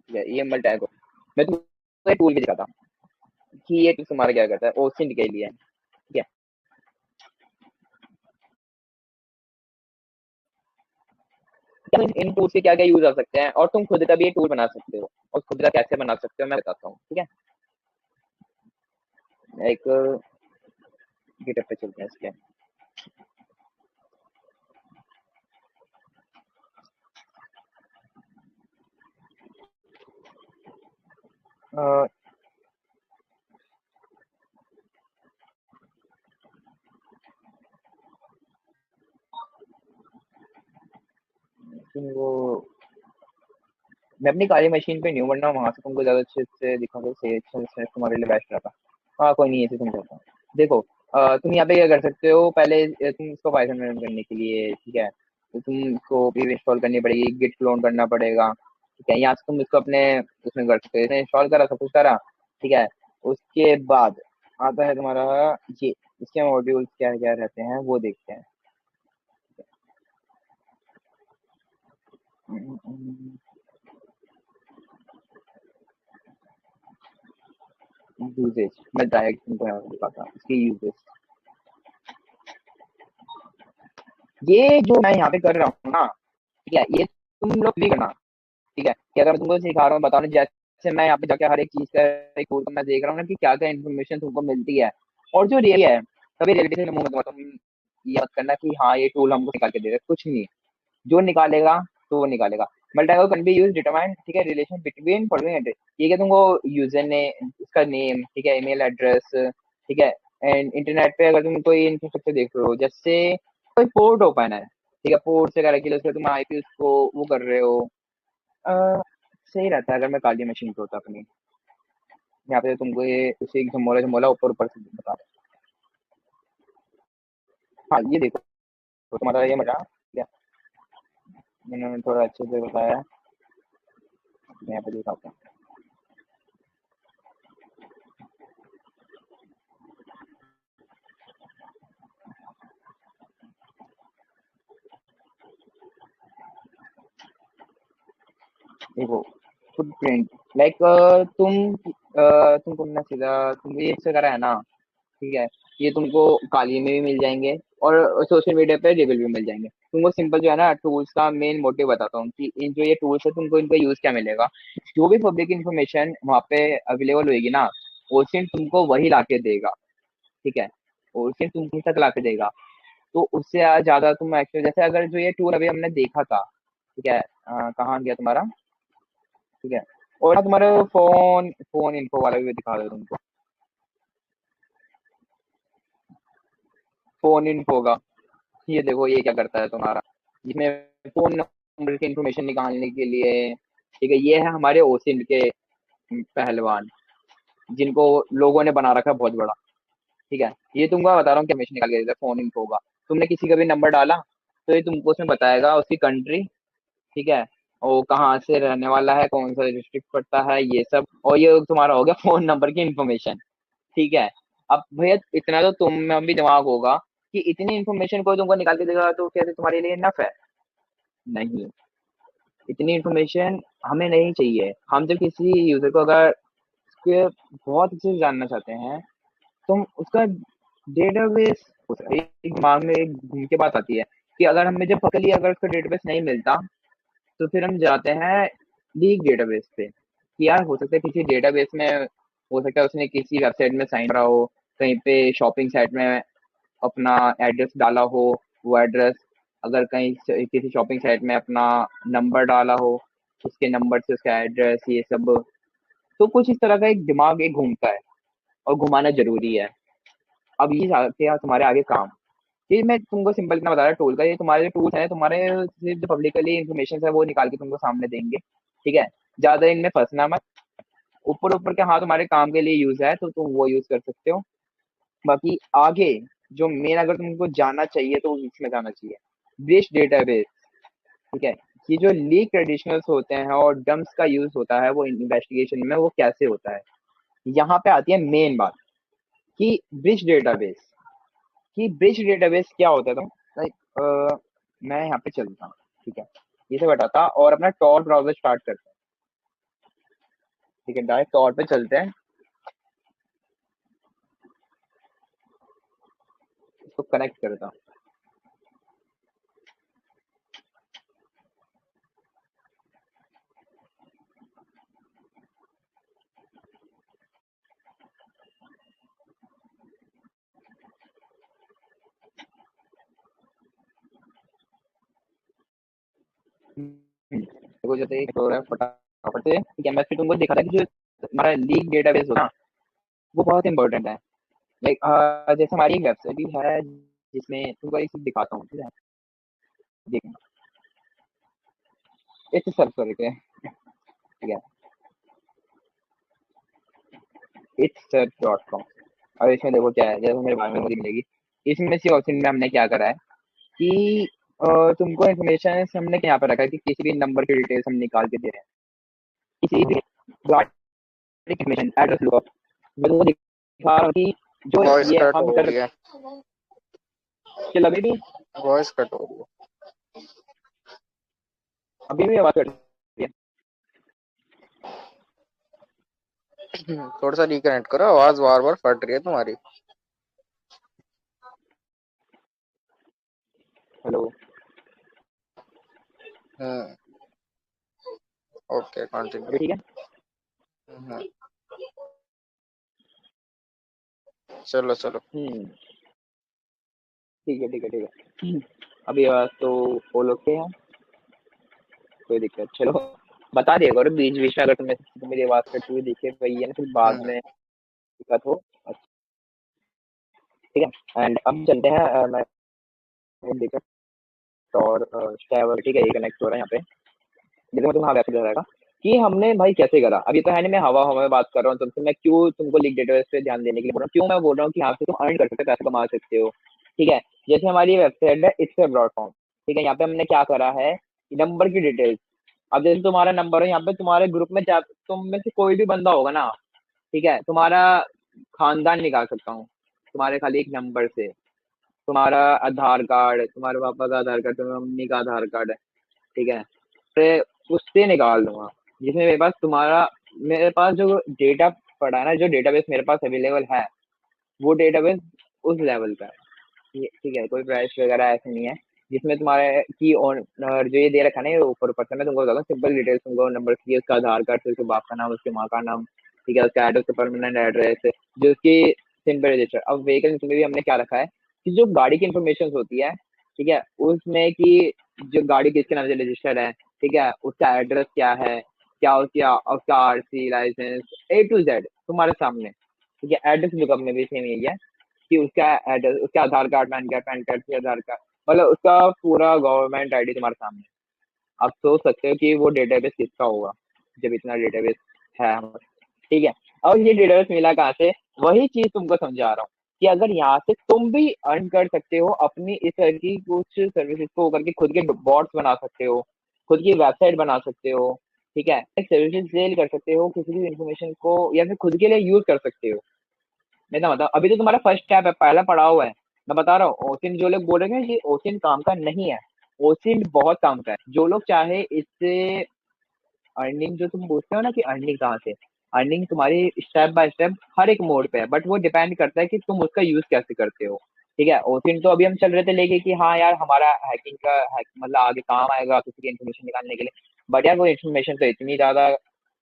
ठीक है, ये मल्टैंगो, मैं तुमको टूल भी दिखाता हूँ कि ये टूल तुम्हारा क्या करता है ओसिंट के लिए, ठीक है। तो इन टूल्स के क्या क्या यूज आ सकते हैं और तुम खुद का भी ये टूल बना सकते हो, और खुद का कैसे बना सकते हो मैं बताता हूँ, ठीक है। एक गिटहब पे चलते हैं इसके। अ, वो मैं अपनी काली मशीन पे नहीं हूँ, वरना वहां से तुमको ज्यादा अच्छे से दिखा दो, सही अच्छे से तुम्हारे लिए बेस्ट रहता। हाँ कोई नहीं, ऐसे तुम करता हूँ। देखो, तुम यहाँ पे क्या कर सकते हो, पहले तुम इसको पाइथन में रन करने के लिए, ठीक है, तो तुम इसको भी इंस्टॉल करनी पड़ेगी, गिट क्लोन करना पड़ेगा, ठीक है। यहाँ से तुम इसको अपने उसमें कर सकते हो, इसने इंस्टॉल करा, सब कुछ करा, ठीक है। उसके बाद आता है तुम्हारा ये, इसके मॉड्यूल्स क्या क्या रहते हैं वो देखते हैं। यूजेज मैं डायरेक्ट तुमको यहाँ दिखाता हूँ इसके यूजेज। ये जो मैं यहाँ पे कर रहा हूँ ना, ठीक है, ये तुम लोग भी करना, ठीक है, कि अगर मैं तुमको सिखा रहा हूँ, बता रहा हूँ, जैसे मैं यहाँ पे जाके हर एक चीज का एक टूल मैं देख रहा हूँ ना कि क्या क्या इन्फॉर्मेशन तुमको मिलती है, और जो रियल है, कभी रियलिटी से मुंह मत तुम ये मत करना कि हाँ ये टूल हमको निकाल के दे रहा है, कुछ नहीं। जो निकालेगा तो वो निकालेगा। Multiple can be use determine, ठीक है, रिलेशन बिटवीन फॉलोइंग एड्रेस, ठीक है, तुमको यूजर ने उसका नेम, ठीक है, ईमेल एड्रेस, ठीक है, एंड इंटरनेट पे अगर तुम कोई इंफ्रास्ट्रक्चर देख रहे हो, जैसे कोई पोर्ट ओपन है, ठीक है, पोर्ट से करेक्ट किया, उसके तुम आईपी उसको वो कर रहे हो, अ, सही रहता है अगर मैं काली मशीन पे होता अपनी। यहाँ पे तुमको ये उसे एक झमोला झमोला ऊपर ऊपर से बता रहा है। हाँ ये देखो, तो तुम्हारा ये मजा क्या, मैंने थोड़ा अच्छे से बताया है, मैं यहाँ पे दिखाता हूँ। देखो, फुटप्रिंट, लाइक तुमको ना सीधा तुम ये से करा है ना, ठीक है, ये तुमको काली में भी मिल जाएंगे और सोशल मीडिया पे रिविल भी मिल जाएंगे। तुमको सिंपल जो है ना टूल्स का मेन मोटिव बताता हूँ कि इन जो ये टूल्स है तुमको इनका यूज क्या मिलेगा। जो भी पब्लिक इन्फॉर्मेशन वहाँ पे अवेलेबल होगी ना, वो सिर्फ तुमको वही ला के देगा, ठीक है, वो सिर्फ तुम तक ला के देगा। तो उससे ज्यादा तुम एक्चुअली, जैसे अगर जो ये टूल अभी हमने देखा था, ठीक है, कहाँ गया तुम्हारा, ठीक है, और ना तुम्हारे फोन फोन इन्फो वाला भी दिखा दो तुमको, फोन इन्फो का। ये देखो ये क्या करता है तुम्हारा, इसमें फोन नंबर की इंफॉर्मेशन निकालने के लिए, ठीक है, ये है हमारे ओसिंट के पहलवान, जिनको लोगों ने बना रखा है बहुत बड़ा, ठीक है। ये तुमको बता रहा हूँ क्या इंफॉर्मेशन निकाल के देता है, फोन इन्फो का। तुमने किसी का भी नंबर डाला तो ये तुमको उसमें बताएगा उसकी कंट्री, ठीक है, और कहाँ से रहने वाला है, कौन सा डिस्ट्रिक्ट पड़ता है, ये सब, और ये तुम्हारा हो गया फोन नंबर की इन्फॉर्मेशन, ठीक है। अब भैया इतना तो तुम में भी दिमाग होगा कि इतनी इन्फॉर्मेशन को तुमको निकाल के देगा तो कैसे तुम्हारे लिए नफ है? नहीं, इतनी इन्फॉर्मेशन हमें नहीं चाहिए। हम जब किसी यूजर को अगर उसके बहुत अच्छे से जानना चाहते हैं, तो हम उसका डेटाबेस, एक दिमाग में एक घूम के बात आती है कि अगर हमें जब पकड़ लिया, अगर उसका डेटाबेस नहीं मिलता, तो फिर हम जाते हैं लीक डेटाबेस पे कि यार हो सकता है किसी डेटाबेस में, हो सकता है उसने किसी वेबसाइट में साइन करा हो, कहीं पे शॉपिंग साइट में अपना एड्रेस डाला हो, वो एड्रेस, अगर कहीं किसी शॉपिंग साइट में अपना नंबर डाला हो, उसके नंबर से उसका एड्रेस, ये सब। तो कुछ इस तरह का एक दिमाग एक घूमता है, और घुमाना जरूरी है। अब ये आते हैं तुम्हारे आगे काम, ये मैं तुमको सिंपल इतना बता रहा टूल का, ये तुम्हारे जो टूल्स है तुम्हारे सिर्फ जो पब्लिकली इन्फॉर्मेशन है वो निकाल के तुमको सामने देंगे, ठीक है। ज्यादा इनमें फंसना मत। ऊपर ऊपर के हाँ तुम्हारे काम के लिए यूज है तो तुम वो यूज कर सकते हो। बाकी आगे जो मेन अगर तुमको जाना चाहिए तो इसमें जाना चाहिए, ब्रिज डेटाबेस, ठीक है। ये जो लीक ट्रेडिशनल्स होते हैं और डम्प्स का यूज होता है वो इन्वेस्टिगेशन में, वो कैसे होता है, यहाँ पे आती है मेन बात कि ब्रिज डेटाबेस। कि ब्रिज डेटाबेस क्या होता है, तो लाइक मैं यहाँ पे चलता हूँ, ठीक है। ये सब हटाता और अपना टॉर ब्राउजर स्टार्ट करते हैं, ठीक है। डायरेक्ट टॉर पे चलते हैं, इसको कनेक्ट करता हूँ। देखो जैसे एक हो रहा है फटाफट से, ठीक है। मैं फिर तुमको दिखा था कि जो हमारा लीक डेटाबेस होता है वो बहुत इंपॉर्टेंट है। लाइक जैसे हमारी एक वेबसाइट भी है जिसमें तुमको एक चीज दिखाता हूँ, ठीक है। देखना, इसे सर्च करके, ठीक है, itssearch.com। और इसमें देखो क्या है, जैसे मेरे बारे में मुझे मिलेगी। इसमें से ऑप्शन में हमने क्या करा है कि तुमको इन्फॉर्मेशन हमने यहाँ पे रखा है कि किसी भी नंबर की डिटेल्स हम निकाल के दे रहे हैं, किसी भी गाड़ी की इन्फॉर्मेशन, एड्रेस लुकअप। मैं तुमको दिखा रहा हूँ कि जो वॉइस ये कट हम हो कर रही है। के अभी भी, वॉइस कट हो रही अभी भी आवाज कर रही है। है। थोड़ा सा रिकनेक्ट करो, आवाज बार बार फट रही है तुम्हारी। हेलो। हम्म। ओके, अभी कंटिन्यू। ठीक है। हम्म। चलो चलो। ठीक है ठीक है ठीक है। अभी आवाज तो फॉलो ओके है, कोई दिक्कत, चलो बता दिया करो बीच बीच में अगर तुम्हें मेरी आवाज कटती हुई दिखे, वही है ना, फिर बाद हम्म। में दिक्कत हो। अच्छा, ठीक है। एंड अब चलते हैं मैं दिक्कत और स्टेबल, ठीक है, ये कनेक्ट हो रहा है यहाँ पे। देखो तुम हाँ वैसे रहेगा कि हमने भाई कैसे करा। अभी तो है नहीं, मैं हवा हवा में बात कर रहा हूँ तुमसे, मैं क्यों तुमको लीक डेटाबेस पे ध्यान देने के लिए बोल रहा हूँ, क्यों मैं बोल रहा हूँ कि यहाँ से तुम अर्न कर सकते हो, पैसे कमा सकते हो, ठीक है। जैसे हमारी वेबसाइट है इससे प्लेटफॉर्म, ठीक है। यहाँ पे हमने क्या करा है, नंबर की डिटेल्स। अब जैसे तुम्हारा नंबर है यहाँ पे, तुम्हारे ग्रुप में तुम में से कोई भी बंदा होगा ना, ठीक है, तुम्हारा खानदान निकाल सकता हूँ तुम्हारे खाली एक नंबर से। तुम्हारा आधार कार्ड, तुम्हारे पापा का आधार कार्ड, तुम्हारी मम्मी का आधार कार्ड है, ठीक है, मैं उससे निकाल दूंगा। जिसमें मेरे पास जो डेटा पड़ा है ना, जो डेटाबेस मेरे पास अवेलेबल है, वो डेटाबेस उस लेवल का है, ठीक है। कोई प्राइस वगैरह ऐसे नहीं है जिसमें तुम्हारे की ऑनर जो ये दे रखा है ना, ये ऊपर ऊपर से मैं तुमको बताऊँ सिंपल डिटेल्स, तुमको नंबर चाहिए, उसका आधार कार्ड, फिर उसके बाप का नाम, उसके माँ का नाम, ठीक है, उसका एड्रेस, परमानेंट एड्रेस, जो उसकी सिंपल रजिस्टर। अब व्हीकल में भी हमने क्या रखा है कि जो गाड़ी की इन्फॉर्मेशन होती है, ठीक है, उसमें कि जो गाड़ी किसके नाम से रजिस्टर्ड है, ठीक है, उसका एड्रेस क्या है, क्या उसका उसका RC license, A to Z तुम्हारे सामने, ठीक है। एड्रेस लुकअप में भी सेम यही है कि उसका एड्रेस, उसका आधार कार्ड, पैन कार्ड से आधार कार्ड, मतलब उसका पूरा गवर्नमेंट आईडी तुम्हारे सामने। आप सोच सकते हो कि वो डेटाबेस किसका होगा जब इतना डेटाबेस है हमारे, ठीक है। और ये डेटाबेस मिला कहाँ से, वही चीज तुमको समझा रहा हूँ कि अगर यहाँ से तुम भी अर्न कर सकते हो अपनी इस तरह की कुछ सर्विसेज को करके, खुद के बॉट्स बना सकते हो, खुद की वेबसाइट बना सकते हो, ठीक है, सर्विसेज सेल कर सकते हो, किसी भी इंफॉर्मेशन को या फिर खुद के लिए यूज कर सकते हो। मैं ना बताऊँ, अभी तो तुम्हारा फर्स्ट स्टेप है, पहला पड़ाव है। मैं बता रहा हूँ, ओसिन जो लोग बोल रहे हैं कि ओसिन काम का नहीं है, ओसिन बहुत काम का है। जो लोग चाहे इससे अर्निंग, जो तुम पूछते हो ना कि अर्निंग कहाँ से, अर्निंग तुम्हारी स्टेप बाय स्टेप हर एक मोड पे है, बट वो डिपेंड करता है कि तुम उसका यूज कैसे करते हो, ठीक है। ओसिन तो अभी हम चल रहे थे लेके कि हाँ यार हमारा हैकिंग का मतलब आगे काम आएगा किसी की इन्फॉर्मेशन निकालने के लिए। बट यार वो इन्फॉर्मेशन तो इतनी ज्यादा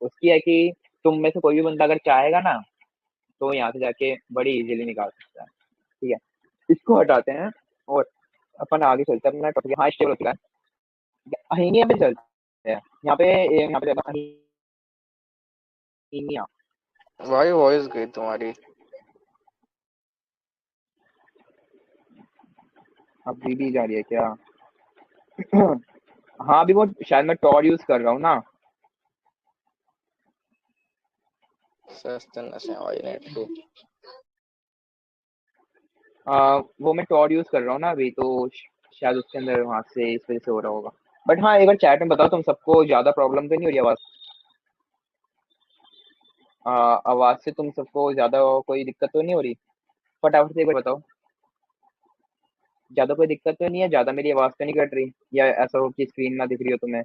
उसकी है कि तुम में से कोई भी बंदा अगर चाहेगा ना तो यहाँ से जाके बड़ी इजीली निकाल सकता है, ठीक है। इसको हटाते हैं और अपन आगे चलते हैं अपना टॉपिक। हाँ स्टेबल हो चुका है, अहीनिया पे चलते हैं। यहाँ पे चलते हैं अहीनिया। भाई वॉइस गई तुम्हारी। अभी भी जा रही है क्या? हाँ अभी वो शायद मैं टॉर यूज कर रहा हूँ ना। सस्ते नशे भाई नेट के। वो मैं टॉर यूज कर रहा हूँ ना अभी, तो शायद उसके अंदर वहां से इस वजह से हो रहा होगा। बट हाँ एक बार चैट में बताओ, तुम सबको ज्यादा प्रॉब्लम तो नहीं हो रही आवाज? आवाज से तुम सबको ज्यादा कोई दिक्कत तो नहीं हो रही? फटाफट से एक बार बताओ। ज्यादा कोई दिक्कत तो नहीं है? ज्यादा मेरी आवाज तो नहीं कट रही, या ऐसा हो कि स्क्रीन ना दिख रही हो तुम्हें?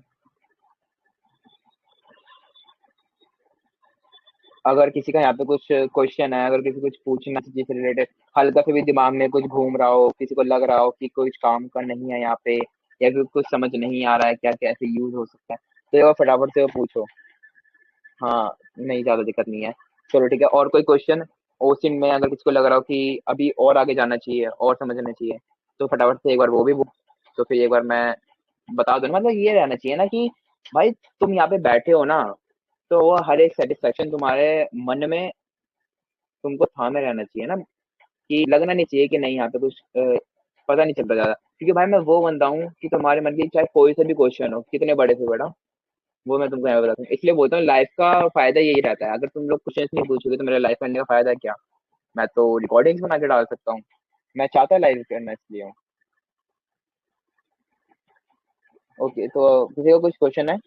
अगर किसी का यहाँ पे कुछ क्वेश्चन है, अगर किसी कुछ पूछना चाहिए से रिलेटेड, हल्का से भी दिमाग में कुछ घूम रहा हो, किसी को लग रहा हो कि कुछ काम का नहीं है यहाँ पे, या फिर कुछ समझ नहीं आ रहा है क्या कैसे यूज हो सकता है, तो ये बार फटाफट से वो पूछो। हाँ नहीं ज्यादा दिक्कत नहीं है। चलो ठीक है, और कोई क्वेश्चन ओसिन में अगर किसी को लग रहा हो कि अभी और आगे जाना चाहिए और समझना चाहिए, तो फटाफट से एक बार वो भी तो फिर एक बार मैं बता दूं ना। मतलब ये रहना चाहिए ना कि भाई तुम यहाँ पे बैठे हो ना, तो वो हर एक सेटिस्फेक्शन तुम्हारे मन में तुमको थामे रहना चाहिए ना, कि लगना नहीं चाहिए कि नहीं यहाँ पे कुछ पता नहीं चलता ज्यादा। क्योंकि भाई मैं वो बंदा हूँ कि तुम्हारे मन की चाहे कोई सा भी क्वेश्चन हो, कितने बड़े से बड़ा, वो मैं तुमको यहाँ बताता हूँ। इसलिए बोलता हूँ लाइफ का फायदा यही रहता है। अगर तुम लोग क्वेश्चन नहीं पूछोगे तो मेरा लाइफ करने का फायदा क्या? मैं तो रिकॉर्डिंग्स बना के डाल सकता हूँ। मैं चाहता लाइव करना इसलिए हूँ। ओके तो किसी को कुछ क्वेश्चन है?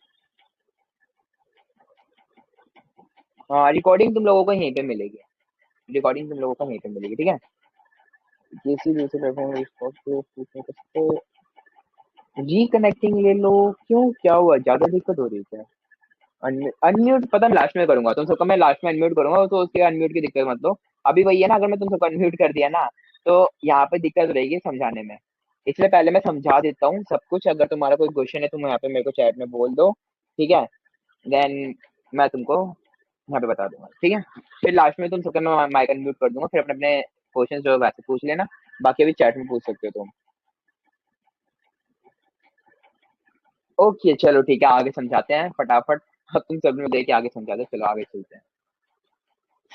हाँ रिकॉर्डिंग तुम लोगों को यहीं पे मिलेगी। रिकॉर्डिंग तुम लोगों को यहीं पे मिलेगी, ठीक है? किसी दूसरे प्लेटफॉर्म को रिकनेक्टिंग ले लो। क्यों, क्या हुआ, ज्यादा दिक्कत हो रही है क्या? अनम्यूट पता है लास्ट में करूंगा, तुम सबका मैं लास्ट में अनम्यूट करूंगा, तो उसके अनम्यूट की दिक्कत मत लो। अभी वही है ना, अगर मैं तुम सबको अनम्यूट कर दिया ना, तो यहाँ पे दिक्कत रहेगी समझाने में। इसलिए पहले मैं समझा देता हूँ सब कुछ। अगर तुम्हारा कोई क्वेश्चन है तुम यहाँ पे मेरे को चैट में बोल दो, ठीक है? देन मैं तुमको यहाँ पे बता दूंगा, ठीक है? फिर लास्ट में तुम सबका मैं माइक अनम्यूट कर दूंगा, फिर अपने अपने क्वेश्चन जो है वैसे पूछ लेना। बाकी अभी चैट में पूछ सकते हो तुम। ओके चलो ठीक है, आगे समझाते हैं फटाफट। अब तुम सब लोग देख के आगे समझाते हैं, चलो आगे चलते हैं,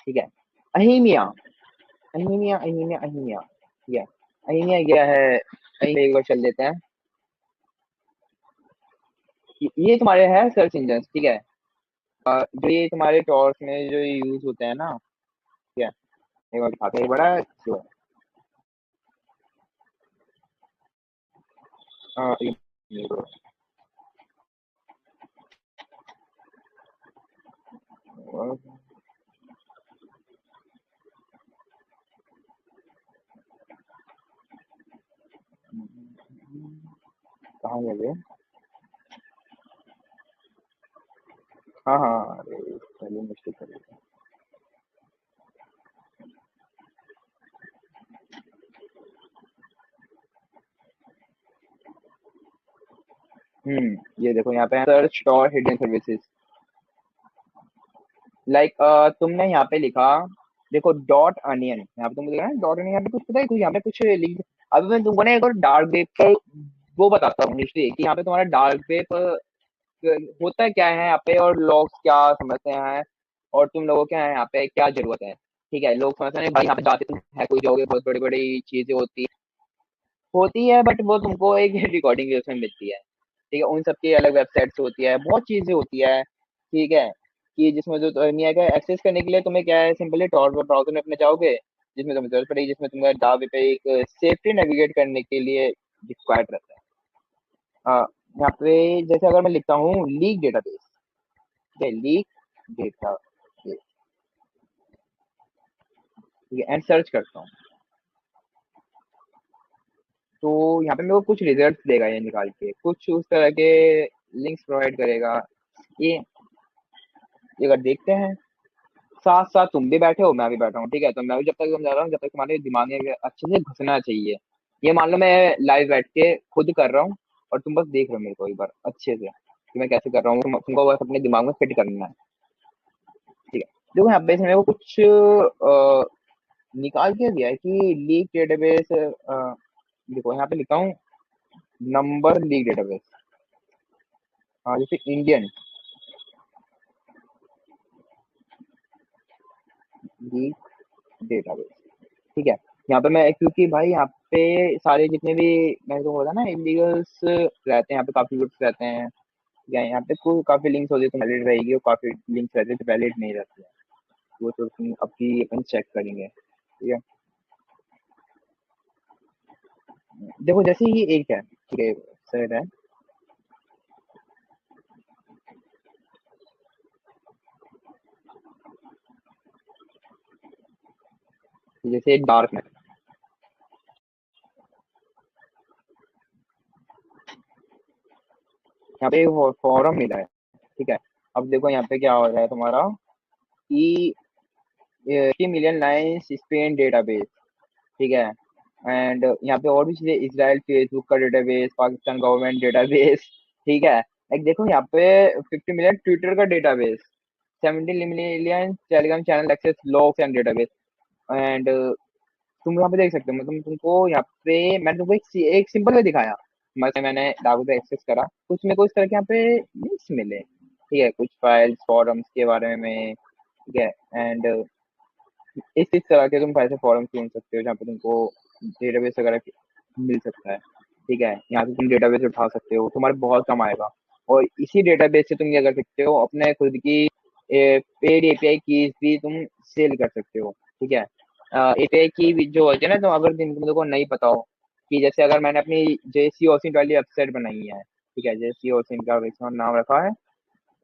ठीक है? अहीमिया, अहीमिया अहीमिया अहीमिया, ठीक है? अहीमिया क्या है? अहीमिया एक बार चल देते हैं। ये तुम्हारे है सर्च इंजन, ठीक है? जो ये तुम्हारे टॉर्च में जो यूज होते हैं ना, ठीक है? एक बार दिखाते हैं, ये बड़ा जो ये कहाँ गए वे? हाँ हाँ, अरे पहले मुश्किल कर रही है। ये देखो यहाँ पे search Tor hidden services. Like तुमने यहाँ पे लिखा, देखो डॉट अनियन, यहाँ पे तुमको दिख रहा है डॉट अनियन, यहाँ पे कुछ पता है, कुछ यहाँ पे कुछ लिख। अभी मैं तुमको ना एक और डार्क वेब का वो बताता हूँ हिस्ट्री, कि यहाँ पे तुम्हारा डार्क वेब होता क्या है यहाँ पे, और लोग क्या समझते हैं, और तुम लोगों के यहाँ पे क्या जरूरत है। ठीक है, लोग समझते हैं भाई यहाँ पे जाते तुम है कोई जगह, बहुत बड़ी बड़ी चीजें होती है, बट वो तुमको एक रिकॉर्डिंग में मिलती है। ठीक है, उन सबकी अलग वेबसाइट्स होती है, बहुत चीजें होती है, ठीक है? कि जिसमें जो दुनिया का एक्सेस करने के लिए तुम्हें क्या है, सिंपली टॉर ब्राउजर में अपने जाओगे, जिसमें तुम्हें जरूरत पड़ेगी, जिसमें तुम्हें डाटा पे एक सेफली नेविगेट करने के लिए रिक्वायर्ड रहता है। यहाँ पे जैसे अगर मैं लिखता हूँ लीक डेटाबेस, ठीक है? लीक डेटा, ठीक है, एंड सर्च करता हूँ, तो यहाँ पे मेरे को कुछ रिजल्ट देगा, ये निकाल के कुछ उस तरह के लिंक्स प्रोवाइड करेगा। ये अगर देखते हैं, साथ साथ तुम भी बैठे हो मैं भी बैठा हूँ, ठीक है? तो मैं भी जब तक समझा रहा हूँ, जब तक तुम्हारे दिमाग में अच्छे से घुसना चाहिए। ये मान लो मैं लाइव बैठ के खुद कर रहा हूँ, और तुम बस देख रहे हो मेरे को एक बार अच्छे से कि मैं कैसे कर रहा हूँ, तुमको बस अपने दिमाग में फिट करना है, ठीक है? देखो यहाँ पे इसमें वो कुछ निकाल के दिया है कि लीक डेटाबेस। देखो यहाँ पे लिखा हूँ नंबर लीक डेटाबेस। हाँ जैसे इंडियन लीक डेटाबेस, ठीक है? यहाँ पे मैं क्योंकि भाई यहाँ पे सारे जितने भी, मैंने तो बोला ना, इलीगल्स रहते हैं यहाँ पे, काफी ग्रुप्स रहते हैं। या यहाँ पे कोई काफी लिंक्स होती है तो वैलिड रहेगी, और काफी लिंक्स रहते हैं तो वैलिड नहीं रहती है। वो तो तुम अपनी अपन चेक करेंगे, ठीक है। देखो जैसे ये एक है, ठीक है, सर है, जैसे एक डार्क है, यहाँ पे फॉरम मिला है, ठीक है। अब देखो यहाँ पे क्या हो रहा है तुम्हारा कि 80 मिलियन लाइन्स स्पेन डेटाबेस, ठीक है। एंड यहाँ पे और भी चीजें, इसराइल फेसबुक का डेटाबेस, पाकिस्तान गवर्नमेंट डेटाबेस, ठीक है। लाइक देखो यहाँ पे 50 मिलियन ट्विटर का database, 70 million Telegram channel access logs and database. And तुम यहाँ पे देख सकते हो, मतलब तुमको यहाँ पे मैंने तुमको एक सिंपल वे दिखाया, मतलब मैंने डाको पे एक्सेस करा, कुछ मेरे को इस तरह के यहाँ पे लिंक्स मिले, ठीक है, कुछ फाइल्स फॉरम्स के बारे में, ठीक है। एंड इस तरह के तुम ऐसे फॉरम चुन सकते हो जहाँ पे तुमको डेटाबेस वगैरह मिल सकता है, ठीक है। यहाँ से तुम डेटाबेस उठा सकते हो, तुम्हारे बहुत कम आएगा। और इसी डेटाबेस से तुम क्या कर सकते हो, अपने खुद की पेड एपीआई कीज भी तुम सेल कर सकते हो, ठीक है। एपीआई की जो होती है ना, तो अगर तुमको नहीं पता हो कि जैसे अगर मैंने अपनी जेसी ओसिन वाली वेबसाइट बनाई है, ठीक है, जेसी ओसिन का नाम रखा है,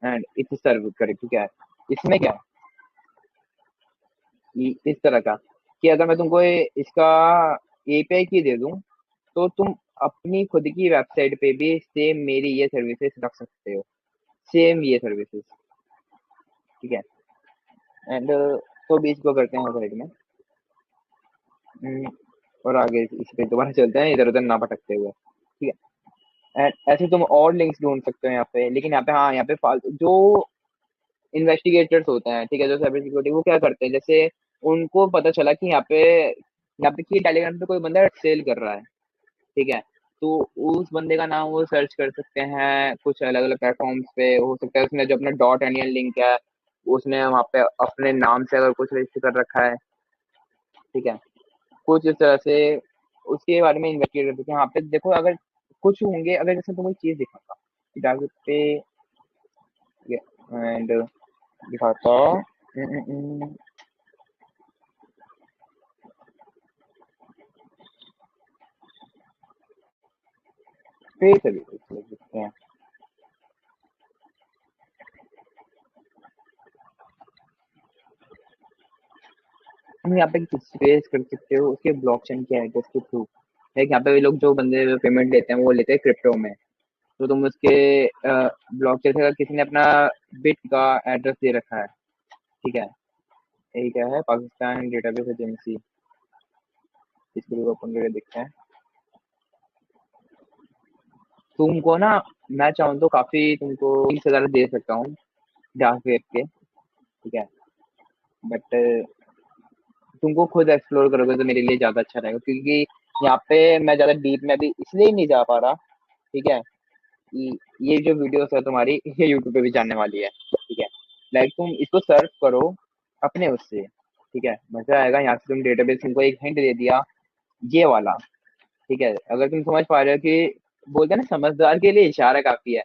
एंड इसे सर्व करे, ठीक है। इसमें क्या है इस तरह का कि अगर मैं तुमको इसका एपीआई की दे दूं, तो तुम अपनी खुद की वेबसाइट पे भी सेम मेरी ये सर्विसेज रख सकते हो, सेम ये सर्विसेज, ठीक है। एंड तो भी इसको करते हैं साइड में। और आगे इस पे दोबारा चलते हैं, इधर उधर ना भटकते हुए, ठीक है। एंड ऐसे तुम और लिंक्स ढूंढ सकते हो यहाँ पे, लेकिन यहाँ पे, हाँ, यहाँ पे फालतू जो इन्वेस्टिगेटर्स होते हैं, ठीक है, जो साइबर सिक्योरिटी, वो क्या करते हैं, जैसे उनको पता चला कि यहाँ पे कि टेलीग्राम पे कोई बंदा सेल कर रहा है, ठीक है, तो उस बंदे का नाम वो सर्च कर सकते हैं कुछ अलग अलग प्लेटफॉर्म्स पे। हो सकता है उसने जो अपना डॉट एनियन लिंक है, उसने वहाँ पे अपने नाम से अगर कुछ रजिस्टर कर रखा है, ठीक है, कुछ इस तरह से उसके बारे में इन्वेस्टिगेट कर सकते हैं। यहाँ पे देखो, अगर कुछ होंगे, अगर जैसे तुम कोई चीज दिखाता डार्क पे, एंड दिखाता पे सकते हैं, हम यहाँ पे स्पेस कर सकते हो उसके ब्लॉकचेन के एड्रेस के थ्रू। लाइक यहाँ पे भी लोग जो बंदे पेमेंट लेते हैं वो लेते हैं क्रिप्टो में, तो तुम उसके ब्लॉकचेन से, अगर किसी ने अपना बिट का एड्रेस दे रखा है, ठीक है, यही क्या है, पाकिस्तान डेटाबेस एजेंसी, इसके लिए ओपन करके देखते हैं। तुमको ना, मैं चाहूँ तो काफी तुमको 20,000 दे सकता हूँ डार्क वेब के, ठीक है। बट तुमको खुद एक्सप्लोर करोगे तो मेरे लिए ज्यादा अच्छा रहेगा, क्योंकि यहाँ पे मैं ज्यादा डीप में अभी इसलिए नहीं जा पा रहा, ठीक है, कि ये जो वीडियोस है तुम्हारी ये यूट्यूब पे भी जाने वाली है, ठीक है। लाइक तुम इसको सर्च करो अपने उससे, ठीक है, मजा आएगा। यहाँ से तुम डेटाबेस, तुमको एक हिंट दे दिया ये वाला, ठीक है। अगर तुम समझ पा रहे हो कि बोलते हैं ना, समझदार के लिए इशारा काफी है,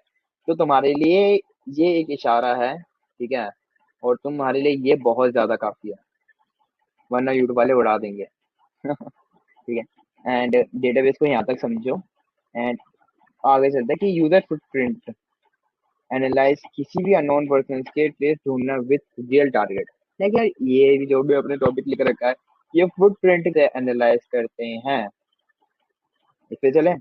तो तुम्हारे लिए ये एक इशारा है, ठीक है, और तुम्हारे लिए ये बहुत ज्यादा काफी है, वरना यूट्यूब वाले उड़ा देंगे। ठीक है। एंड डेटाबेस को यहाँ तक समझो, एंड आगे चलते हैं कि यूजर फुटप्रिंट एनालाइज, किसी भी अननोन पर्सन के ट्रेस ढूंढना विद रियल टारगेट। देखिए यार, ये भी जो भी अपने टॉपिक लिख रखा है, ये फुटप्रिंट से एनालाइज करते हैं। इस पे चले,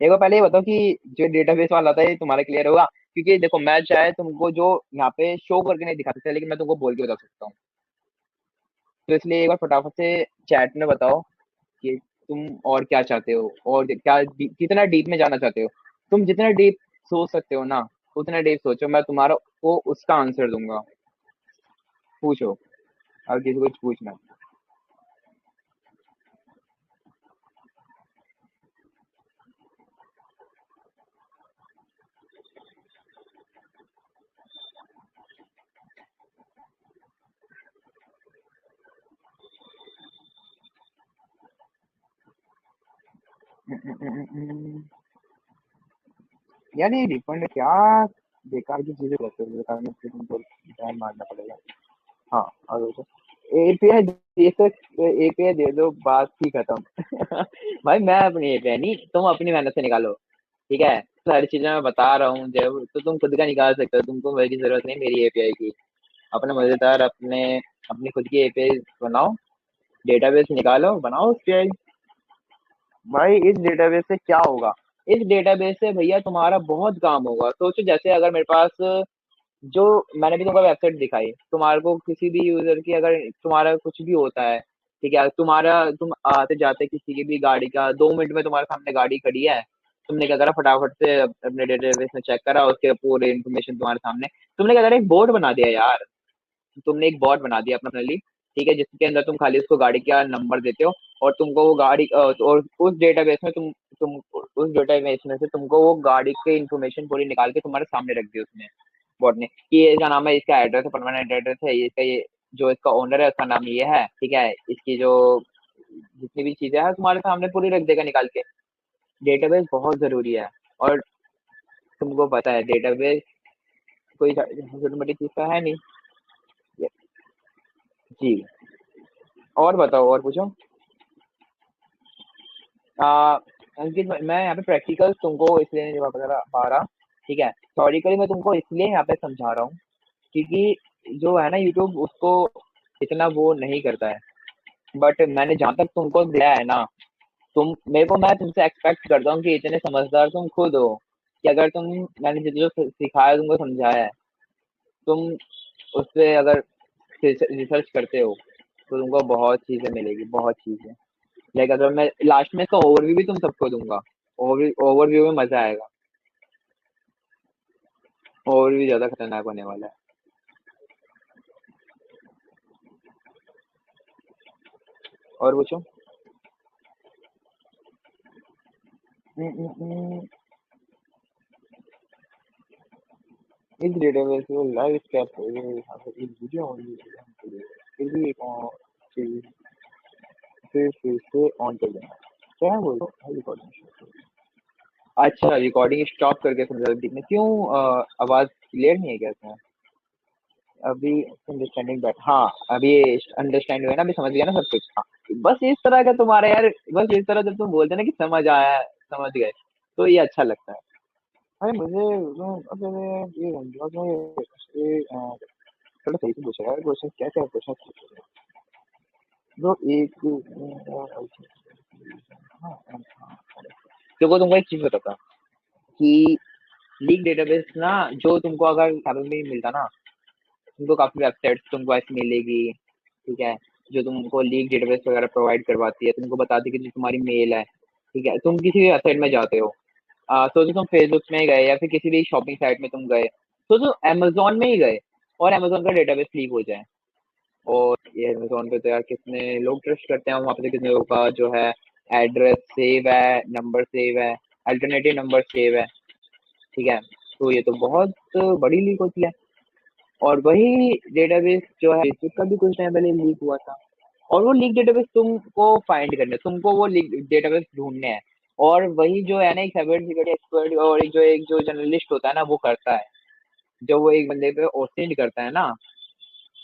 एक बार पहले ये बताओ कि जो डेटाबेस वाला था ये तुम्हारा क्लियर होगा, क्योंकि देखो मैं चाहे तुमको जो यहाँ पे शो करके नहीं दिखा सकता, लेकिन मैं तुमको बोल के बता सकता हूँ। तो इसलिए एक बार फटाफट से चैट में बताओ कि तुम और क्या चाहते हो, और क्या कितना डीप में जाना चाहते हो। तुम जितना डीप सोच सकते हो ना, उतना डीप सोचो, मैं तुम्हारा को उसका आंसर दूंगा। पूछो, अब किसी को कुछ पूछना है। यार ये रिफंड क्या बेकार की चीजें करते हो, बेकार में फिर तुमको बैन मारना पड़ेगा। हाँ, और एपीआई दे तो, एपीआई दे दो, बात ही खत्म। भाई मैं अपनी एपीआई नहीं, तुम अपनी मेहनत से निकालो, ठीक है। सारी चीजें मैं बता रहा हूँ जब, तो तुम खुद का निकाल सकते हो, तुमको मेरी जरूरत नहीं मेरी एपीआई की। अपने मजेदार अपने अपनी खुद की एपीआई बनाओ, डेटाबेस निकालो, बनाओ उसकी। भाई इस डेटाबेस से क्या होगा? इस डेटाबेस से भैया तुम्हारा बहुत काम होगा। सोचो जैसे अगर मेरे पास, जो मैंने भी तुमको वेबसाइट दिखाई, तुम्हारे को किसी भी यूजर की अगर तुम्हारा कुछ भी होता है, ठीक है, तुम्हारा तुम आते जाते किसी की भी गाड़ी का 2 मिनट में तुम्हारे सामने गाड़ी खड़ी है, तुमने क्या करा, फटाफट से अपने डेटाबेस में चेक करा, उसके पूरे इन्फॉर्मेशन तुम्हारे सामने, तुमने क्या करा, एक बोर्ड बना दिया यार। तुमने एक बॉट बना दिया अपना पर्सनली, ठीक है, जिसके अंदर तुम खाली उसको गाड़ी का नंबर देते हो, और तुमको वो गाड़ी और उस डेटाबेस में तुम उस डेटाबेस में से तुमको वो गाड़ी की इन्फॉर्मेशन पूरी निकाल के तुम्हारे सामने रख दी उसने, बॉट ने, कि ये इसका नाम है, इसका एड्रेस है, परमानेंट एड्रेस है ये, इसका ये जो इसका ओनर है उसका नाम ये है, ठीक है, इसकी जो जितनी भी चीजें हैं तुम्हारे सामने पूरी रख देगा निकाल के। डेटाबेस बहुत जरूरी है। और तुमको पता है डेटाबेस कोई छोटी मोटी चीज तो है नहीं। जी, और बताओ, और पूछो। आ, अंकित मैं यहाँ पे प्रैक्टिकल तुमको इसलिए नहीं बता पा रहा, ठीक है, थ्योरिकली मैं तुमको इसलिए यहाँ पे समझा रहा हूँ, क्योंकि जो है ना यूट्यूब उसको इतना वो नहीं करता है। बट मैंने जहाँ तक तुमको दिया है ना, मैं तुमसे एक्सपेक्ट करता हूँ कि इतने समझदार तुम खुद हो, कि अगर मैंने जो जो सिखाया तुमको समझाया है, तुम उस पे अगर रिसर्च करते हो तो तुमको बहुत चीजें मिलेगी, बहुत चीजें। लाइक अगर मैं लास्ट में इसका ओवरव्यू भी तुम सबको दूंगा, ओवरव्यू में मजा आएगा, ओवरव्यू ज्यादा खतरनाक होने वाला है। और पूछो। इस डेटाबेस में लाइव स्टेप इस वीडियो ओनली, फिर भी फिर से ऑन कर देना, क्या बोल रहे हो रिकॉर्डिंग? अच्छा, रिकॉर्डिंग स्टॉप करके समझा दिखने क्यों? आवाज क्लियर नहीं है क्या इसमें? अभी अंडरस्टैंडिंग बैठ, हाँ अभी अंडरस्टैंड हुआ ना, अभी समझ गया ना सब कुछ। हाँ, बस इस तरह का तुम्हारा यार, बस इस तरह जब तुम बोलते हैं ना कि समझ आया, समझ गए, तो ये अच्छा लगता है। अरे मुझे अगर ये थोड़ा सही से पूछा यार, क्वेश्चन क्या क्या क्वेश्चन एक, देखो तुमको एक चीज बताता हूँ कि लीक डेटाबेस ना, जो तुमको अगर साधन में मिलता ना, तुमको काफी वेबसाइट्स तुमको ऐसी मिलेगी, ठीक है, जो तुमको लीक डेटाबेस वगैरह प्रोवाइड करवाती है, तुमको बताती है कि जो तुम्हारी मेल है, ठीक है, तुम किसी भी वेबसाइट में जाते हो, सोचो तुम फेसबुक में गए या फिर किसी भी शॉपिंग साइट में तुम गए, सोचो अमेजोन में ही गए और अमेजोन का डेटाबेस लीक हो जाए, और ये अमेजोन पे तो यार कितने लोग ट्रस्ट करते हैं, वहाँ पे तो कितने लोगों का जो है एड्रेस सेव है, नंबर सेव है, अल्टरनेटिव नंबर सेव है, ठीक है, तो ये तो बहुत बड़ी लीक होती है। और वही डेटाबेस जो है फेसबुक का भी कुछ टाइम पहले लीक हुआ था, और वो लीक डेटाबेस तुमको फाइंड करना है, तुमको वो लीक डेटाबेस ढूंढने हैं, और वही जो है ना एक साइबर सिक्योरिटी एक्सपर्ट और एक जो जर्नलिस्ट होता है ना वो करता है, जो वो एक बंदे पे ओसेंड करता है ना,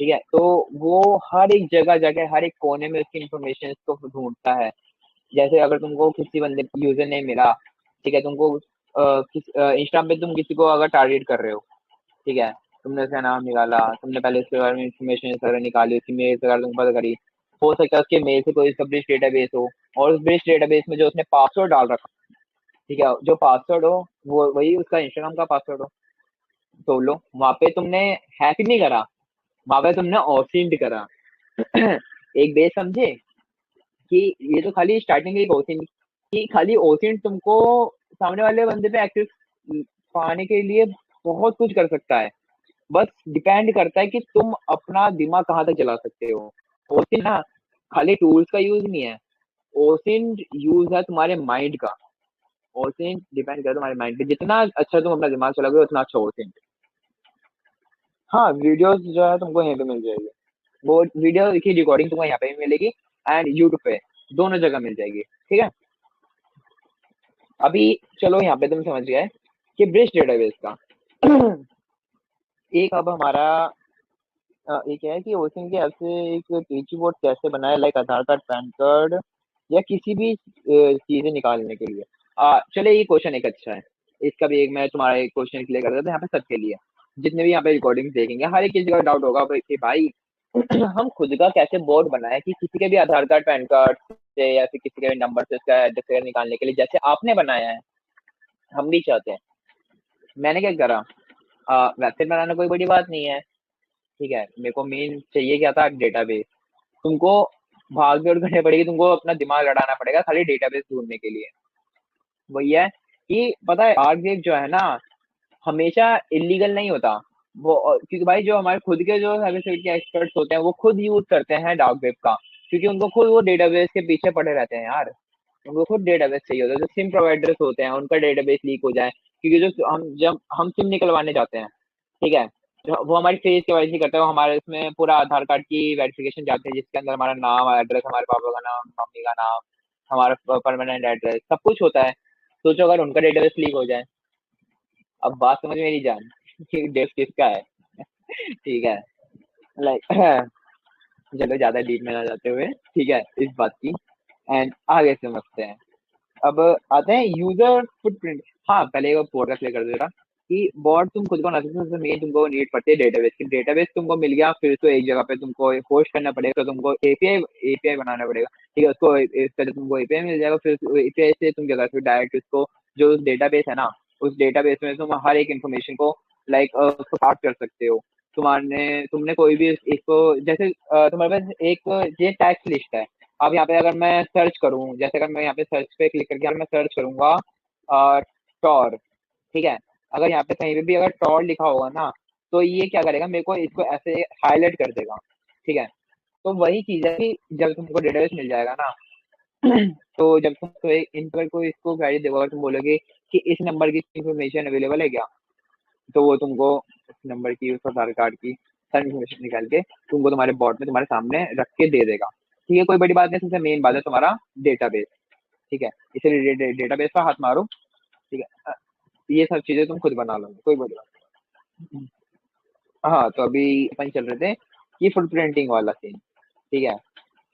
ठीक है, तो वो हर एक जगह जाके हर एक कोने में उसकी इन्फॉर्मेशन को ढूंढता है। जैसे अगर तुमको किसी बंदे यूजर नहीं मिला, ठीक है, तुमको इंस्टा पे तुम किसी को अगर टारगेट कर रहे हो, ठीक है, तुमने उसका नाम निकाला, तुमने पहले उसके बारे में इन्फॉर्मेशन वगैरह निकाली, उसकी मेल वगैरह तुम पता करी, हो सकता है उसके मेल से कोई इसका ब्रिज डेटाबेस हो, और उस ब्रिज डेटाबेस में जो उसने पासवर्ड डाल रखा, ठीक है, जो पासवर्ड हो वो वही उसका इंस्टाग्राम का पासवर्ड हो, तो लो वहां पे तुमने हैक नहीं करा, वहां पे तुमने ऑफेंड करा। एक बेस समझे कि ये तो खाली स्टार्टिंग की ओसिन, कि खाली ओसिन तुमको सामने वाले बंदे पे एक्सेस पाने के लिए बहुत कुछ कर सकता है, बस डिपेंड करता है कि तुम अपना दिमाग कहाँ तक चला सकते हो। ओसिन ना खाली टूल्स का यूज नहीं है, ओसिन यूज है तुम्हारे माइंड का। ओसिन डिपेंड करता है तुम्हारे माइंड पे, जितना अच्छा तुम अपना दिमाग चलाओगे उतना अच्छा ओसिन। हाँ, वीडियोस जो है तुमको यहीं पे मिल जाएगी, वो वीडियो की रिकॉर्डिंग तुमको यहाँ पे भी मिलेगी, एंड यूट्यूब पे, दोनों जगह मिल जाएगी, ठीक है। अभी चलो यहाँ पे तुम समझ गए कि ब्रिज डेटाबेस का एक अब हमारा एक है कि ओसिन के ऐसे एक पीछी बोर्ड कैसे बनाए, लाइक आधार कार्ड, पैन कार्ड या किसी भी चीजें निकालने के लिए। चले ये क्वेश्चन एक अच्छा है, इसका भी एक मैं तुम्हारा एक क्वेश्चन क्लियर कर देता हूँ यहाँ पे सबके लिए। जितने भी यहाँ पे रिकॉर्डिंग देखेंगे हर एक किसी का डाउट होगा कि भाई हम खुद का कैसे बोर्ड बनाए कि किसी के भी आधार कार्ड, पैन कार्ड से या फिर किसी के भी नंबर से उसका एड्रेस वगैरह निकालने के लिए जैसे आपने बनाया है, हम भी चाहते हैं। मैंने क्या करा, वेबसाइट बनाना कोई बड़ी बात नहीं है, ठीक है। मेरे को मेन चाहिए क्या था, डेटाबेस। तुमको भाग दौड़ करनी पड़ेगी, तुमको अपना दिमाग लड़ाना पड़ेगा खाली डेटाबेस ढूंढने के लिए। वही है कि पता है आरग्रेव जो है ना, हमेशा इलीगल नहीं होता। वो क्योंकि भाई जो हमारे खुद के जो साइबर सिक्योरिटी एक्सपर्ट्स होते हैं वो खुद यूज करते हैं डार्क वेब का, क्योंकि उनको खुद वो डेटाबेस के पीछे पड़े रहते हैं यार। उनको खुद डेटाबेस चाहिए होता है, जो सिम प्रोवाइडर्स होते हैं उनका डेटाबेस लीक हो जाए, क्योंकि जो हम जब हम सिम निकलवाने जाते हैं, ठीक है, जो वो हमारी फेस केवाईसी करता है, वो हमारे उसमें पूरा आधार कार्ड की वेरिफिकेशन जाती है जिसके अंदर हमारा नाम, एड्रेस, हमारे पापा का नाम, मम्मी का नाम, हमारा परमानेंट एड्रेस सब कुछ होता है। सोचो अगर उनका डेटाबेस लीक हो जाए, अब बात समझ मेरी जान कि डेट किसका है। ठीक है, लाइक चलो ज्यादा डीप में ना जाते हुए, ठीक है, इस बात की एंड आगे समझते हैं। अब आते हैं यूजर फुटप्रिंट। हाँ, पहले एक पोर्टल क्लियर कर दे रहा कि बॉट तुम खुद को ना सबसे मेन तुमको नीड पड़ती है डेटाबेस की। डेटाबेस तुमको मिल गया, फिर तो एक जगह पे तुमको होस्ट करना पड़ेगा, तो तुमको एपीआई बनाना पड़ेगा, ठीक है। उसको पहले तुमको एपीआई मिल जाएगा, फिर एपीआई से तुम जगह फिर डायरेक्ट उसको जो डेटाबेस है ना, उस डेटाबेस में तुम हर एक इन्फॉर्मेशन को लाइक उसको पास कर सकते हो। तुम्हारे तुमने कोई भी इसको जैसे तुम्हारे पास एक ये टैक्स लिस्ट है। अब यहाँ पे अगर मैं सर्च करूँ, जैसे अगर मैं यहाँ पे सर्च पे क्लिक करके अगर मैं सर्च करूंगा टॉर, ठीक है, अगर यहाँ पे कहीं पे भी अगर टॉर लिखा होगा ना, तो ये क्या करेगा, मेरे को इसको ऐसे हाईलाइट कर देगा, ठीक है। तो वही चीज है कि जब तुमको डेटाबेस मिल जाएगा ना, तो जब तुम तो इन पर को इसको क्वेरी देखो, अगर तुम बोलोगे कि इस नंबर की इंफॉर्मेशन अवेलेबल है क्या, तो वो तुमको इस नंबर की, उस आधार कार्ड की सारी इन्फॉर्मेशन निकाल के तुमको तुम्हारे बॉट में तुम्हारे सामने रख के दे देगा। ठीक है, कोई बड़ी बात नहीं, सबसे मेन बात है तुम्हारा डेटाबेस, ठीक है। इसलिए डेटाबेस पर हाथ मारो, ठीक है। ये सब चीजें तुम खुद बना लो, कोई बड़ी बात नहीं। हाँ, तो अभी अपन चल रहे थे कि फुटप्रिंटिंग वाला सीन, ठीक है,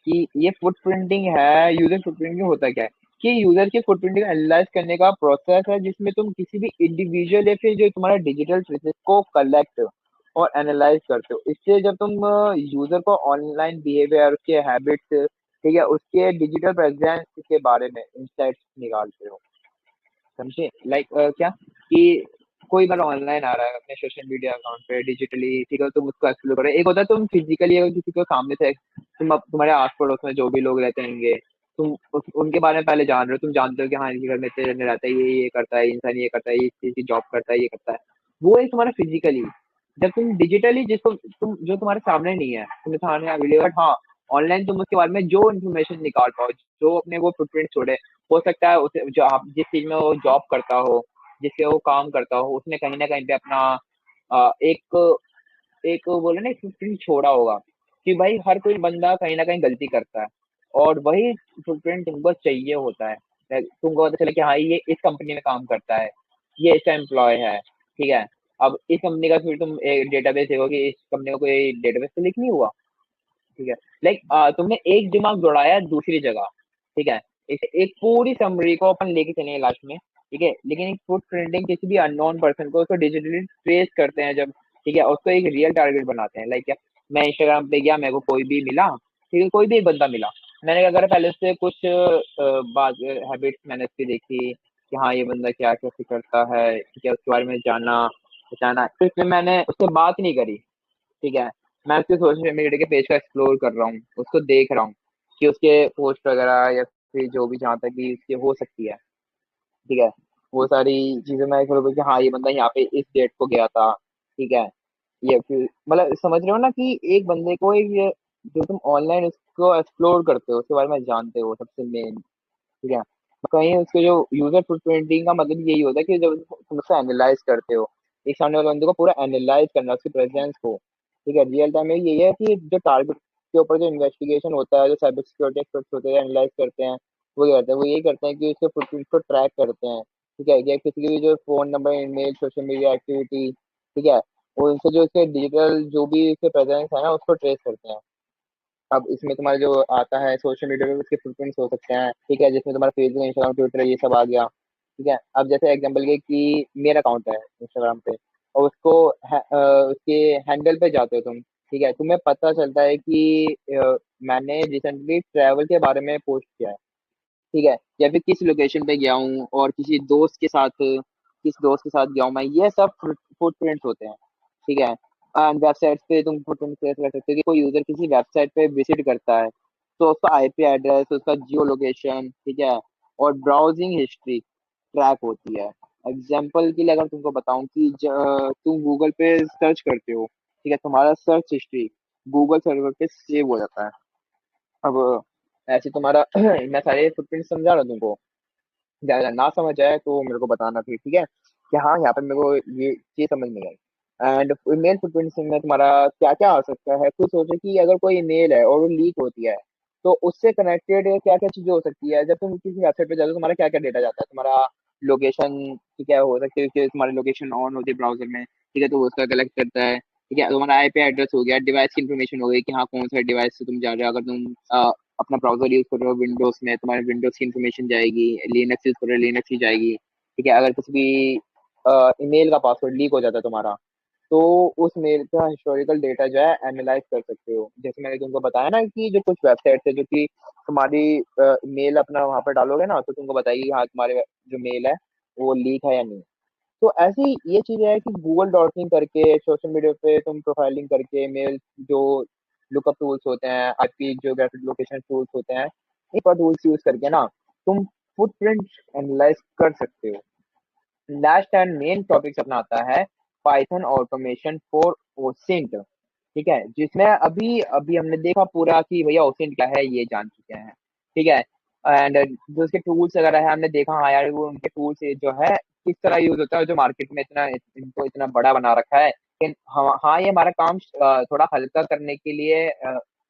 कि ये फुटप्रिंटिंग है। यूजर फुटप्रिंटिंग होता क्या है कि यूजर के फुटप्रिंटिंग एनालाइज करने का प्रोसेस है, जिसमें तुम किसी भी इंडिविजुअल या फिर जो तुम्हारा डिजिटल ट्रेसेस को कलेक्ट और एनालाइज करते हो। इससे जब तुम यूजर को ऑनलाइन बिहेवियर, उसके हैबिट्स, ठीक है, उसके डिजिटल प्रेजेंस के बारे में इंसाइट्स निकालते हो, समझे। लाइक क्या कि कोई बार ऑनलाइन आ रहा है अपने सोशल मीडिया अकाउंट पे डिजिटली, ठीक है, तुम उसको एक्सप्लोर करो। एक होता है तुम फिजिकली अगर किसी को सामने से तुम्हारे आस पड़ोस में जो भी लोग रहते होंगे, तुम उनके बारे में पहले जान रहे हो, तुम जानते हो कि हाँ इनके घर में इतने जने रहता है, ये करता है, इंसान ये करता है, ये इस चीज की जॉब करता है, ये करता है। वो है तुम्हारा फिजिकली। जब तुम डिजिटली जिसको तुम जो तुम्हारे सामने नहीं है, तुम्हें सामने अवेलेबल, हाँ, ऑनलाइन तुम उसके बारे में जो इन्फॉर्मेशन निकाल पाओ, जो अपने वो फुटप्रिंट छोड़े। हो सकता है उसे जो आप जिस चीज में वो जॉब करता हो, जिससे वो काम करता हो, उसने कहीं ना कहीं पे अपना एक एक बोले ना फुटप्रिंट छोड़ा होगा, कि भाई हर कोई बंदा कहीं ना कहीं गलती करता है, और वही फुटप्रिंट तुमको चाहिए होता है। तुमको पता चले कि हाँ ये इस कंपनी में काम करता है, ये इसका एम्प्लॉय है, ठीक है। अब इस कंपनी का फिर तुम एक डेटाबेस देखो कि इस कंपनी का कोई डेटाबेस तो लिख नहीं हुआ, ठीक है। लाइक तुमने एक दिमाग दौड़ाया दूसरी जगह, ठीक है। इसे एक पूरी समरी को अपन लेके चलेंगे लास्ट में, ठीक है। लेकिन एक फुट प्रिंटिंग किसी भी अननोन पर्सन को उसको डिजिटली ट्रेस करते हैं जब, ठीक है, उसको एक रियल टारगेट बनाते हैं। लाइक क्या, मैं इंस्टाग्राम पे गया, मेरे को कोई भी मिला, ठीक है, कोई भी एक बंदा मिला, मैंने क्या करा, पहले उससे कुछ बात हैबिट्स मैंने उसकी देखी कि हाँ ये बंदा क्या कैसे करता है, ठीक है, उसके बारे में जाना पहचाना। फिर इसमें मैंने उससे बात नहीं करी, ठीक है, मैं उसके सोशल मीडिया के पेज को एक्सप्लोर कर रहा हूँ, उसको देख रहा हूँ कि उसके पोस्ट वगैरह या फिर जो भी जहाँ तक भी उसकी हो सकती है, ठीक है, वो सारी चीजें मैं एक्सप्लोर कि हाँ ये बंदा यहाँ पे इस डेट को गया था, ठीक है। ये फिर मतलब समझ रहे हो ना कि एक बंदे को एक जो तुम ऑनलाइन उसको एक्सप्लोर करते हो, उसके बारे में जानते हो सबसे मेन, ठीक है। कहीं उसके जो यूजर फुटप्रिंटिंग का मतलब यही होता है कि जब तुम उससे एनालाइज करते हो, एक सामने वाले बंदे को पूरा एनालाइज करना, उसकी प्रेजेंस को, ठीक है, रियल टाइम में। यही है कि जो टारगेट के ऊपर जो इन्वेस्टिगेशन होता है, जो साइबर सिक्योरिटी एक्सपर्ट्स होते हैं एनालाइज करते हैं, वो क्या करते हैं, वो यही करते हैं कि उसके फुटप्रिंट को ट्रैक करते हैं। ठीक है, या किसी की भी जो phone number, email, social media activity, ठीक है, वो इनसे जो इसके डिजिटल जो भी इसके प्रेजेंस है ना उसको ट्रेस करते हैं। अब इसमें तुम्हारा जो आता है सोशल मीडिया पे उसके फुटप्रिंट्स हो सकते हैं, ठीक है, जिसमें तुम्हारा फेसबुक, इंस्टाग्राम, ट्विटर ये सब आ गया। ठीक है, अब जैसे एग्जांपल के कि मेरा अकाउंट है इंस्टाग्राम पे, और उसके हैंडल पे जाते हो तुम, ठीक है, तुम्हें पता चलता है कि मैंने रिसेंटली ट्रैवल के बारे में पोस्ट किया है, ठीक है, या फिर किस लोकेशन पे गया हूँ और किस दोस्त के साथ गया हूँ मैं, ये सब फुटप्रिंट्स होते हैं। ठीक है, एंड वेबसाइट पे तुम फुटप्रिंट शेयर कर सकते हो कि कोई यूजर किसी वेबसाइट पे विजिट करता है तो उसका आईपी एड्रेस, उसका जियो लोकेशन, ठीक है, और ब्राउजिंग हिस्ट्री ट्रैक होती है। एग्जाम्पल के लिए अगर तुमको बताऊं कि तुम गूगल पे सर्च करते हो, ठीक है, तुम्हारा सर्च हिस्ट्री गूगल सर्वर पे सेव हो जाता है। अब ऐसे तुम्हारा मैं सारे फुटप्रिंट समझा रहा हूँ तुमको, ज्यादा ना समझ आए तो मेरे को बताना फिर, ठीक है, कि हाँ यहाँ पे मेरे को ये समझ नहीं आई। एंड ईमेल फुटप्रिंट में तुम्हारा क्या क्या आ सकता है, खुद सोचो कि अगर कोई ईमेल है और वो लीक होती है तो उससे कनेक्टेड क्या क्या चीजें हो सकती है। जब तुम किसी वेबसाइट पे जाते हो तुम्हारा क्या क्या डेटा जाता है, तुम्हारा लोकेशन, ठीक है, हो सकती है कि तुम्हारी लोकेशन ऑन होती है ब्राउजर में, ठीक है, तो वो उसका कलेक्ट करता है। ठीक है, तुम्हारा आईपी एड्रेस हो गया, डिवाइस की इन्फॉर्मेशन हो गई कि हाँ कौन सा डिवाइस से तुम जा रहे हो, अगर तुम अपना ब्राउजर यूज कर रहे हो विंडोज में, तुम्हारे विंडोज की इन्फॉर्मेशन जाएगी, लिनक्स यूज कर रहे हो लिनक्स की जाएगी। ठीक है, अगर किसी भी ईमेल का पासवर्ड लीक हो जाता है तुम्हारा, तो उस मेल का हिस्टोरिकल डेटा जो है एनालाइज कर सकते हो। जैसे मैंने तुमको बताया ना कि जो कुछ वेबसाइट है जो कि तुम्हारी मेल अपना वहां पर डालोगे ना तो तुमको बताएगी हाँ तुम्हारे जो मेल है वो लीक है या नहीं। तो ऐसी ये चीज है कि गूगल डॉटिंग करके सोशल मीडिया पे तुम प्रोफाइलिंग करके मेल जो लुकअप टूल्स होते हैं, आईपी ज्योग्राफिक लोकेशन टूल्स होते हैं, इन पर टूल्स यूज करके ना तुम फुटप्रिंट एनालाइज कर सकते हो। लास्ट एंड मेन टॉपिक्स अपना आता है पाइथन ऑटोमेशन फॉर ओसेंट। ठीक है, जिसमें अभी अभी हमने देखा पूरा कि भैया ओसेंट क्या है ये जान चुके हैं। ठीक है, एंड जो उसके टूल्स वगैरह है हमने देखा, हाँ यार वो उनके टूल्स जो है किस तरह यूज होता है, जो मार्केट में इतना इनको इतना बड़ा बना रखा है। लेकिन हाँ हाँ ये हमारा काम थोड़ा हल्का करने के लिए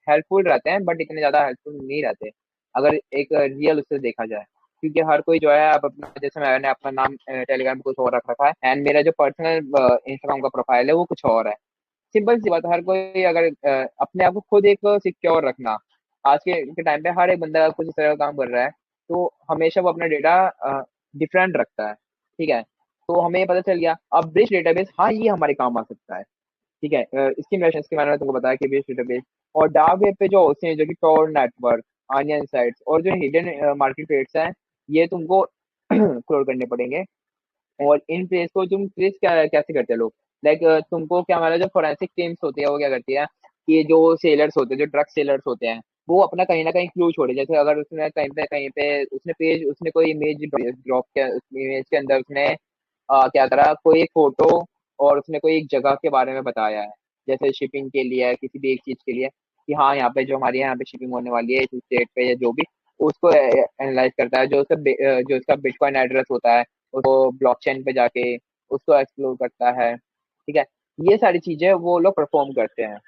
हेल्पफुल रहते हैं, बट इतने ज्यादा हेल्पफुल नहीं रहते अगर एक रियल उससे देखा जाए। क्योंकि हर कोई जो है अब अपना, जैसे मैंने अपना नाम टेलीग्राम पे कुछ और रख रखा है एंड मेरा जो पर्सनल इंस्टाग्राम का प्रोफाइल है वो कुछ और है। सिंपल सी बात है, हर कोई अगर अपने आप को खुद एक सिक्योर रखना, आज के टाइम पे हर एक बंदा कुछ इस तरह का काम कर रहा है, तो हमेशा वो अपना डेटा डिफरेंट रखता है। ठीक है, तो हमें ये पता चल गया अब ब्रिज डेटाबेस, हाँ ये हमारे काम आ सकता है। ठीक है, इसकी मैंने तुमको बताया कि बेस डेटाबेस और डार्क वेब पे जो होते हैं जो कि टोर नेटवर्क, ऑनियन साइट्स और जो हिडन मार्केट प्लेस हैं, ये तुमको एक्सप्लोर करने पड़ेंगे। और इन प्लेस को तुम ट्रेस कैसे करते हैं लोग, लाइक तुमको क्या, हमारा जो फोरेंसिक टीम्स होती है वो क्या करती है कि जो सेलर्स होते हैं, जो ड्रग सेलर्स होते हैं, वो अपना कहीं ना कहीं क्लू छोड़े। जैसे अगर उसने कहीं पे उसने कोई इमेज ड्रॉप किया, उस इमेज के अंदर उसने क्या करा, कोई एक फोटो और उसने कोई एक जगह के बारे में बताया है, जैसे शिपिंग के लिए किसी भी एक चीज के लिए, कि हाँ यहाँ पे जो हमारे यहाँ पे शिपिंग होने वाली है इस स्टेट पे या जो भी, उसको एनालाइज करता है, जो उसका बिटकॉइन एड्रेस होता है उसको ब्लॉकचेन पे जाके उसको एक्सप्लोर करता है। ठीक है, ये सारी चीजें वो लोग परफॉर्म करते हैं।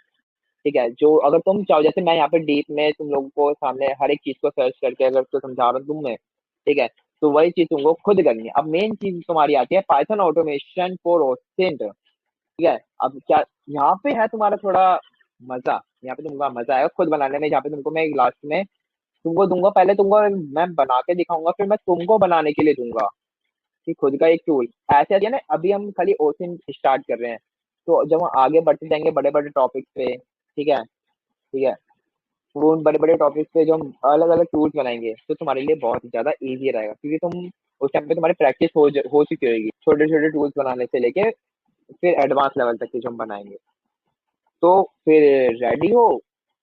ठीक है, जो अगर तुम चाहो, जैसे मैं यहाँ पे डीप में तुम लोगों को सामने हर एक चीज को सर्च करके अगर उसको समझा रहा हूँ तुम्हें, ठीक है, तो वही चीज तुमको खुद करनी है। अब मेन चीज तुम्हारी आती है पाइथन ऑटोमेशन फॉर ओसेंट। ठीक है, अब क्या यहाँ पे है तुम्हारा थोड़ा मजा, यहाँ पे तुमको मजा आएगा खुद बनाने में, जहाँ पे तुमको मैं लास्ट में तुमको दूंगा, पहले तुमको मैं बना के दिखाऊंगा फिर मैं तुमको बनाने के लिए दूंगा कि खुद का एक टूल ऐसे है ना। अभी हम खाली ओशन स्टार्ट कर रहे हैं, तो जब हम आगे बढ़ते जाएंगे बड़े बड़े टॉपिक पे, ठीक है, ठीक है, वो उन बड़े बड़े टॉपिक पे जो हम अलग अलग टूल्स बनाएंगे तो तुम्हारे लिए बहुत ही ज्यादा इजी रहेगा, क्योंकि तुम उस टाइम पे तुम्हारी प्रैक्टिस हो चुकी होगी छोटे छोटे टूल्स बनाने से लेके फिर एडवांस लेवल तक की जो हम बनाएंगे। तो फिर रेडी हो,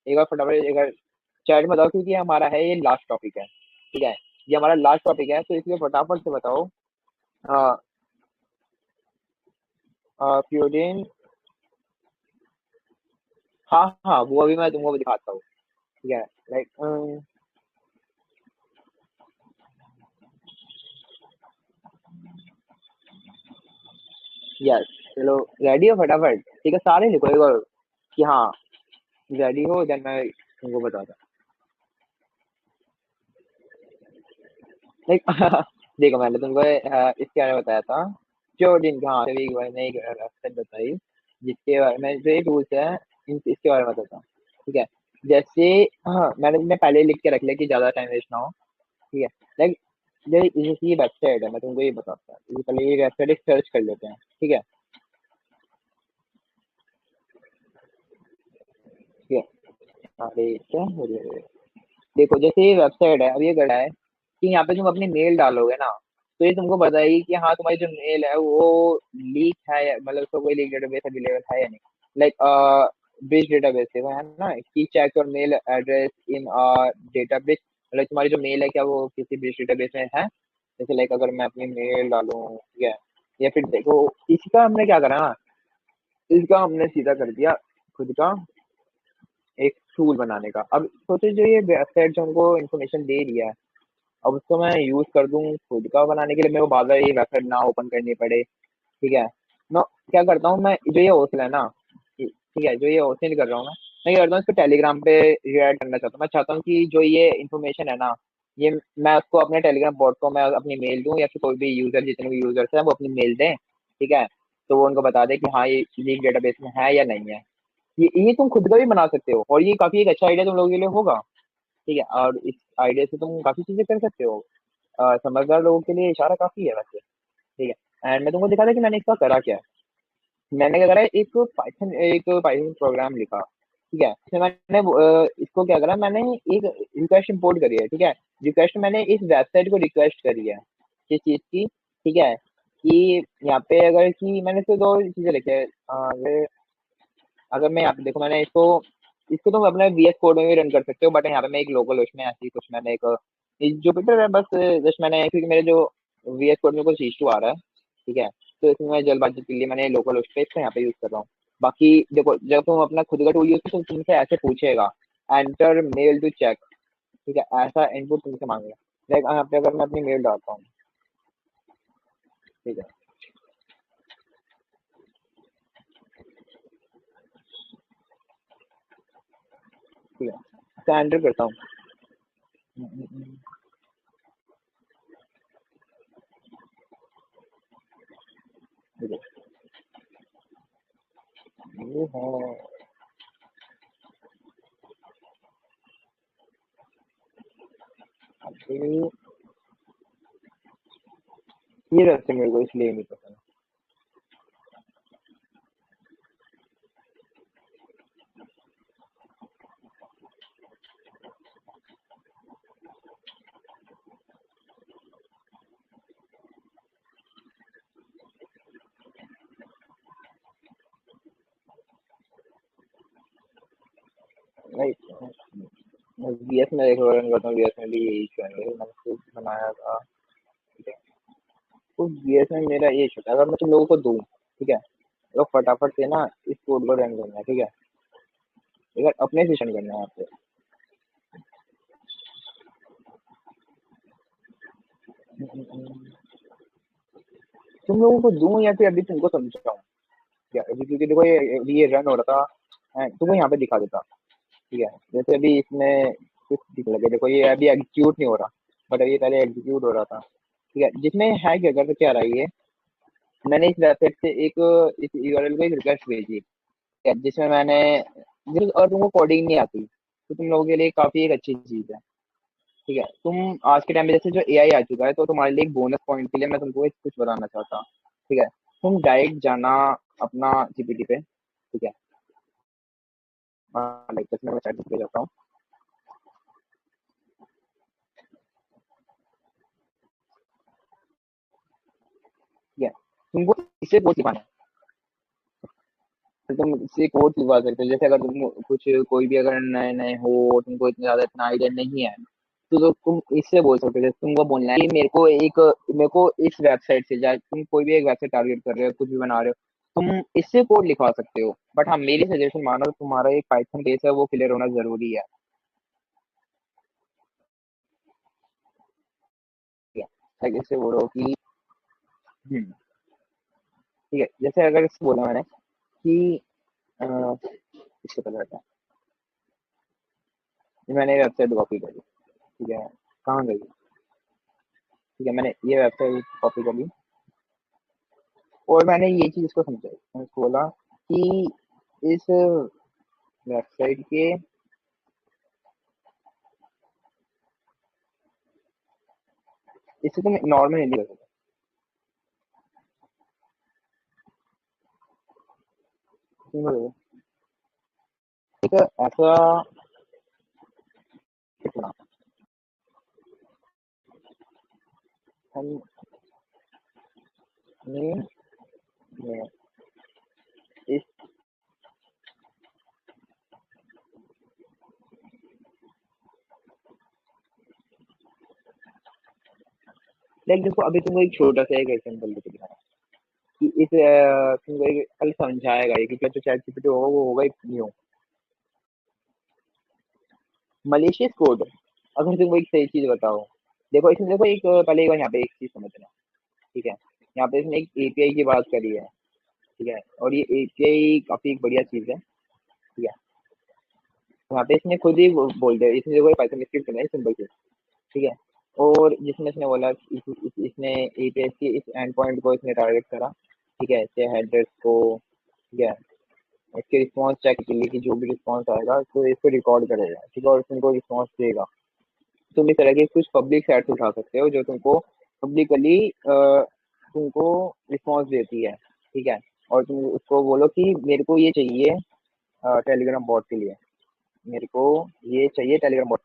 एक बार फटाफट एक बार चैट में बताओ, क्योंकि हमारा है ये लास्ट टॉपिक है। ठीक है, ये हमारा लास्ट टॉपिक है तो इसलिए फटाफट से बताओ। प्यूडिन, हाँ हाँ वो अभी मैं तुमको भी दिखाता हूँ। ठीक है, लाइक यस, चलो रेडी हो फटाफट, ठीक है, सारे लिखो एक बार कि हाँ रेडी हो, देन मैं तुमको बताता लाइक देखो मैंने तुमको इसके बारे में बताया था, जो जिनका हाँ सभी एक बार ने एक वेबसाइट बताई जिसके बारे में जो रूल्स है इसके बारे में बताता हूँ। ठीक है, जैसे हाँ मैंने पहले ही लिख के रख लिया कि ज्यादा टाइम वेस्ट ना हो। ठीक है, लाइक ये वेबसाइट है, मैं तुमको ये बताता हूँ, ये पहले ये वेबसाइट एक सर्च कर लेते हैं। ठीक है, ठीक है, अरे क्या हो रहा है? देखो जैसे ये वेबसाइट है, अब ये गड़ा है कि यहाँ पे तुम अपनी मेल डालोगे ना, तो ये तुमको बताएगी कि हाँ तुम्हारी जो मेल है वो लीक है मतलब उसका कोई लीक डेटाबेस अवेलेबल है या नहीं। लाइक ब्रिज डेटाबेस है वो है ना, कि check your mail address in database, मतलब तुम्हारी जो मेल है क्या वो किसी ब्रिज डेटाबेस में है। जैसे लाइक अगर मैं अपनी मेल डालूं, ठीक है, या फिर देखो इसका हमने क्या करा ना, इसका हमने सीधा कर दिया खुद का एक टूल बनाने का। अब सोचो जो ये वेबसाइट जो हमको इन्फॉर्मेशन दे रही है, अब उसको मैं यूज कर दूं खुद का बनाने के लिए, मेरे को बार बार ये वेबसाइट ना ओपन करनी पड़े। ठीक है, मैं क्या करता हूँ, मैं जो ये होस्टल है ना, ठीक है, जो ये होस्टिंग कर रहा हूँ मैं क्या करता हूँ इसको टेलीग्राम पे रिएक्ट करना चाहता हूँ। मैं चाहता हूँ कि जो ये इन्फॉर्मेशन है ना, ये मैं उसको अपने टेलीग्राम बॉट को मैं अपनी मेल दूं, या फिर कोई भी यूजर जितने भी यूजर्स हैं वो अपनी मेल दें। ठीक है, तो वो उनको बता दे कि हाँ ये लीक डेटाबेस में है या नहीं है। ये तुम खुद का भी बना सकते हो, और ये काफी एक अच्छा आइडिया तुम लोगों के लिए होगा। ठीक है, और इस आइडिया से तुम काफी चीजें कर सकते हो। समझदार लोगों के लिए इशारा काफी है वैसे। ठीक है, एंड मैं तुमको दिखा था कि मैंने इसका करा क्या है। मैंने क्या करा है, एक पाइथन प्रोग्राम लिखा। ठीक है, इसमें मैंने इसको क्या करा, मैंने एक रिक्वेस्ट इंपोर्ट करी है। ठीक है, रिक्वेस्ट मैंने इस वेबसाइट को रिक्वेस्ट करी है किस चीज की। ठीक है, कि यहाँ पे अगर कि मैंने इसको दो चीजें लिखे हैं। अगर मैं यहाँ पे देखो मैंने इसको इसको तुम अपने वीएस कोड में भी रन कर सकते हो, बट यहाँ पे मैं एक लोकल होस्ट में ऐसे ही कुछ मैंने एक जुपिटर है बस, जस्ट मैंने क्योंकि मेरे जो वीएस कोड में कुछ इशू आ रहा है। ठीक है, तो इसमें मैं जल्दबाजी के लिए मैंने लोकल होस्ट पे इसको यहाँ पे यूज कर रहा हूँ। बाकी देखो जब तुम अपना खुद का टूल यूज करो तो तुमसे ऐसे पूछेगा, एंटर मेल टू चेक। ठीक है, ऐसा इनपुट तुमसे मांगेगा। लाइक यहाँ पे अगर मैं अपनी मेल डालता हूँ, ठीक है, ठीक है, तो एंटर करता हूँ। हम्म, हम्म, ठीक है, ये है अभी, ये रास्ते मेरे को इसलिए नहीं पसंद। राइट, बीएस में देखो रन करता हूँ, बीएस में भी यही इशू है, मैंने खुद बनाया था। ठीक है, तो बीएस में मेरा ये इशू था, अगर मैं तुम लोगों को दूँ, ठीक है, तो फटाफट से ना इस कोड को रन करना है। ठीक है, अगर अपने से रन करना है आपको। तुम लोगों को दूँ या फिर अभी तुमको समझाऊँ क्या, अभी क्योंकि देखो ये रन हो रहा था तुमको यहाँ पे दिखा देता। ठीक है, जैसे अभी इसमें कुछ दिख लगे, देखो ये अभी एग्जीक्यूट नहीं हो रहा, बट अभी पहले एग्जीक्यूट हो रहा था। ठीक है, जिसमें है क्या, कर क्या रहा है ये, मैंने इस वेबसाइट से एक इस यूआरएल को एक रिक्वेस्ट भेजी है, जिसमें मैंने और तुमको कोडिंग नहीं आती तो तुम लोगों के लिए काफी एक अच्छी चीज है। ठीक है, तुम आज के टाइम में जैसे जो एआई आ चुका है, तो तुम्हारे लिए एक बोनस पॉइंट के लिए मैं तुमको एक कुछ बताना चाहता हूँ। ठीक है, तुम डायरेक्ट जाना अपना जीपीटी पे। ठीक है, लाइक जैसे मैं चैट पे जाता हूँ। ठीक है, तुमको इसे कोड लिखवाना है, तो तुम इससे कोड लिखवा सकते हो। जैसे अगर तुम कुछ कोई भी अगर नए नए हो, तुमको इतना ज्यादा इतना आइडिया नहीं है, तो तुम इससे बोल सकते हो। जैसे तुमको बोलना है कि मेरे को इस वेबसाइट से, या तुम कोई भी एक वेबसाइट टारगेट कर रहे हो, कुछ भी बना रहे हो, तुम इससे कोड लिखवा सकते हो। बट हाँ मेरी सजेशन मानो, तुम्हारा एक पाइथन बेस है वो क्लियर होना जरूरी है। ठीक है, लाइक इससे बोलो कि ठीक है, जैसे अगर इससे बोला मैंने कि अ, इससे पता रहता है मैंने वेबसाइट कॉपी करी। ठीक है, कहाँ गई, ठीक है, मैंने ये वेबसाइट कॉपी कर ली और मैंने ये चीज इसको समझाई, मैंने इसको बोला कि इस वेबसाइट के इससे तुम नॉर्मल हिंदी कर सकते हो। ठीक है, ऐसा कितना हमने इस लाइक देखो, अभी तुमको एक छोटा सा एक एग्जाम्पल देके दिखाना कि इस तुमको एक कल समझाएगा ये कि क्या जो चैट जीपीटी होगा वो होगा एक न्यू मलेशियस कोड। अगर तुमको एक सही चीज बताओ, देखो इसमें देखो एक पहले एक बार यहाँ पे एक चीज समझना। ठीक है, यहाँ पे इसने एक एपीआई की बात करी है। ठीक है, और ये एपीआई काफी एक बढ़िया चीज है। ठीक है, वहाँ पे इसने खुद ही बोल दिया, इसने देखो पाइथन स्क्रिप्ट बनाई सिंपल सी। ठीक है, और जिसमें इसने बोला कि इसने एपीआई के इस एंड पॉइंट को इसने टारगेट करा। ठीक है, इसके हेडर्स को। ठीक है, इसके रिस्पॉन्स चेक के लिए कि जो भी रिस्पॉन्स आएगा तो इसको रिकॉर्ड करेगा। ठीक है, और तुमको रिस्पॉन्स देगा। तुम इस तरह के कुछ पब्लिक साइट्स उठा सकते हो जो तुमको पब्लिकली तुमको रिस्पॉन्स देती है। ठीक है, और तुम उसको बोलो कि मेरे को ये चाहिए टेलीग्राम बॉट के लिए, मेरे को ये चाहिए टेलीग्राम बॉट।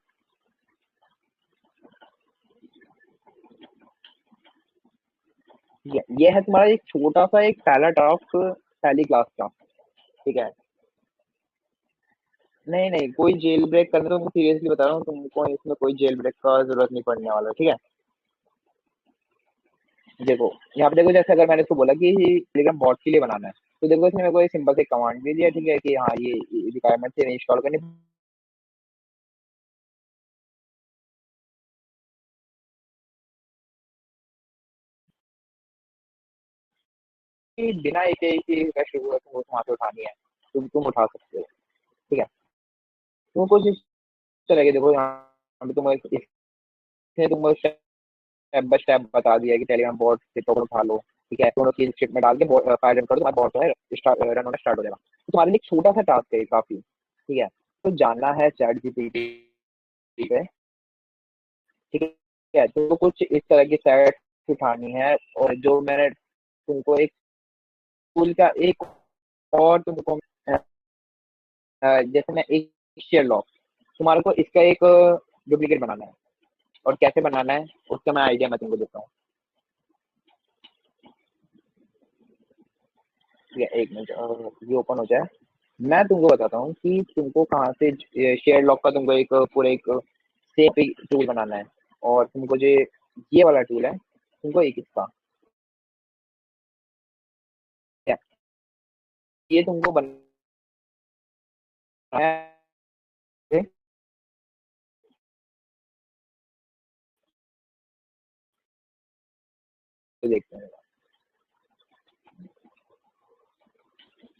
ठीक है, ये है तुम्हारा एक छोटा सा एक पहला टास्क पहली क्लास का। ठीक है, नहीं नहीं कोई जेल ब्रेक करना, तुमको सीरियसली बता रहा हूँ, तुमको इसमें कोई जेल ब्रेक का जरूरत नहीं पड़ने वाला। ठीक है, देखो यहाँ पे देखो, जैसे अगर मैंने इसको बोला कि टेलीग्राम बॉट के लिए बनाना है, तो देखो इसने मेरे को एक सिंपल से कमांड दे दिया। ठीक है, कि हाँ ये रिक्वायरमेंट से इंस्टॉल करनी पड़ेगी, बिना एपीआई की रिक्वेस्ट तुमको वहां से उठानी है, तुम उठा सकते हो। ठीक है, तुम कुछ इस तरह के देखो, यहाँ पे इसने तुमको स्टेप बाय स्टेप बता दिया कि टेलीग्राम बॉट से टोकन उठा लो। ठीक है, दोनों की स्क्रिप्ट में डाल के फायर रन कर दो, तुम्हारा बॉट जो है रन होना स्टार्ट हो जाएगा। तो तुम्हारे लिए एक छोटा सा टास्क है काफी। ठीक है, तो जानना है चैट जीपीटी पे। ठीक है, तो कुछ इस तरह की साइट उठानी है, और जो मैंने तुमको एक टूल का एक और तुमको जैसे मैं एक शेयर लॉक, तुम्हारे को इसका एक डुप्लीकेट बनाना है, और कैसे बनाना है उसका मैं आइडिया मैं तुमको देता हूँ। ठीक है, एक मिनट ये ओपन हो जाए, मैं तुमको बताता हूँ कि तुमको कहाँ से शेयर लॉक का तुमको एक पूरा एक सेफ टूल बनाना है। और तुमको जो ये वाला टूल है तुमको एक इसका ये तुमको बनाना है। तो देखते हैं।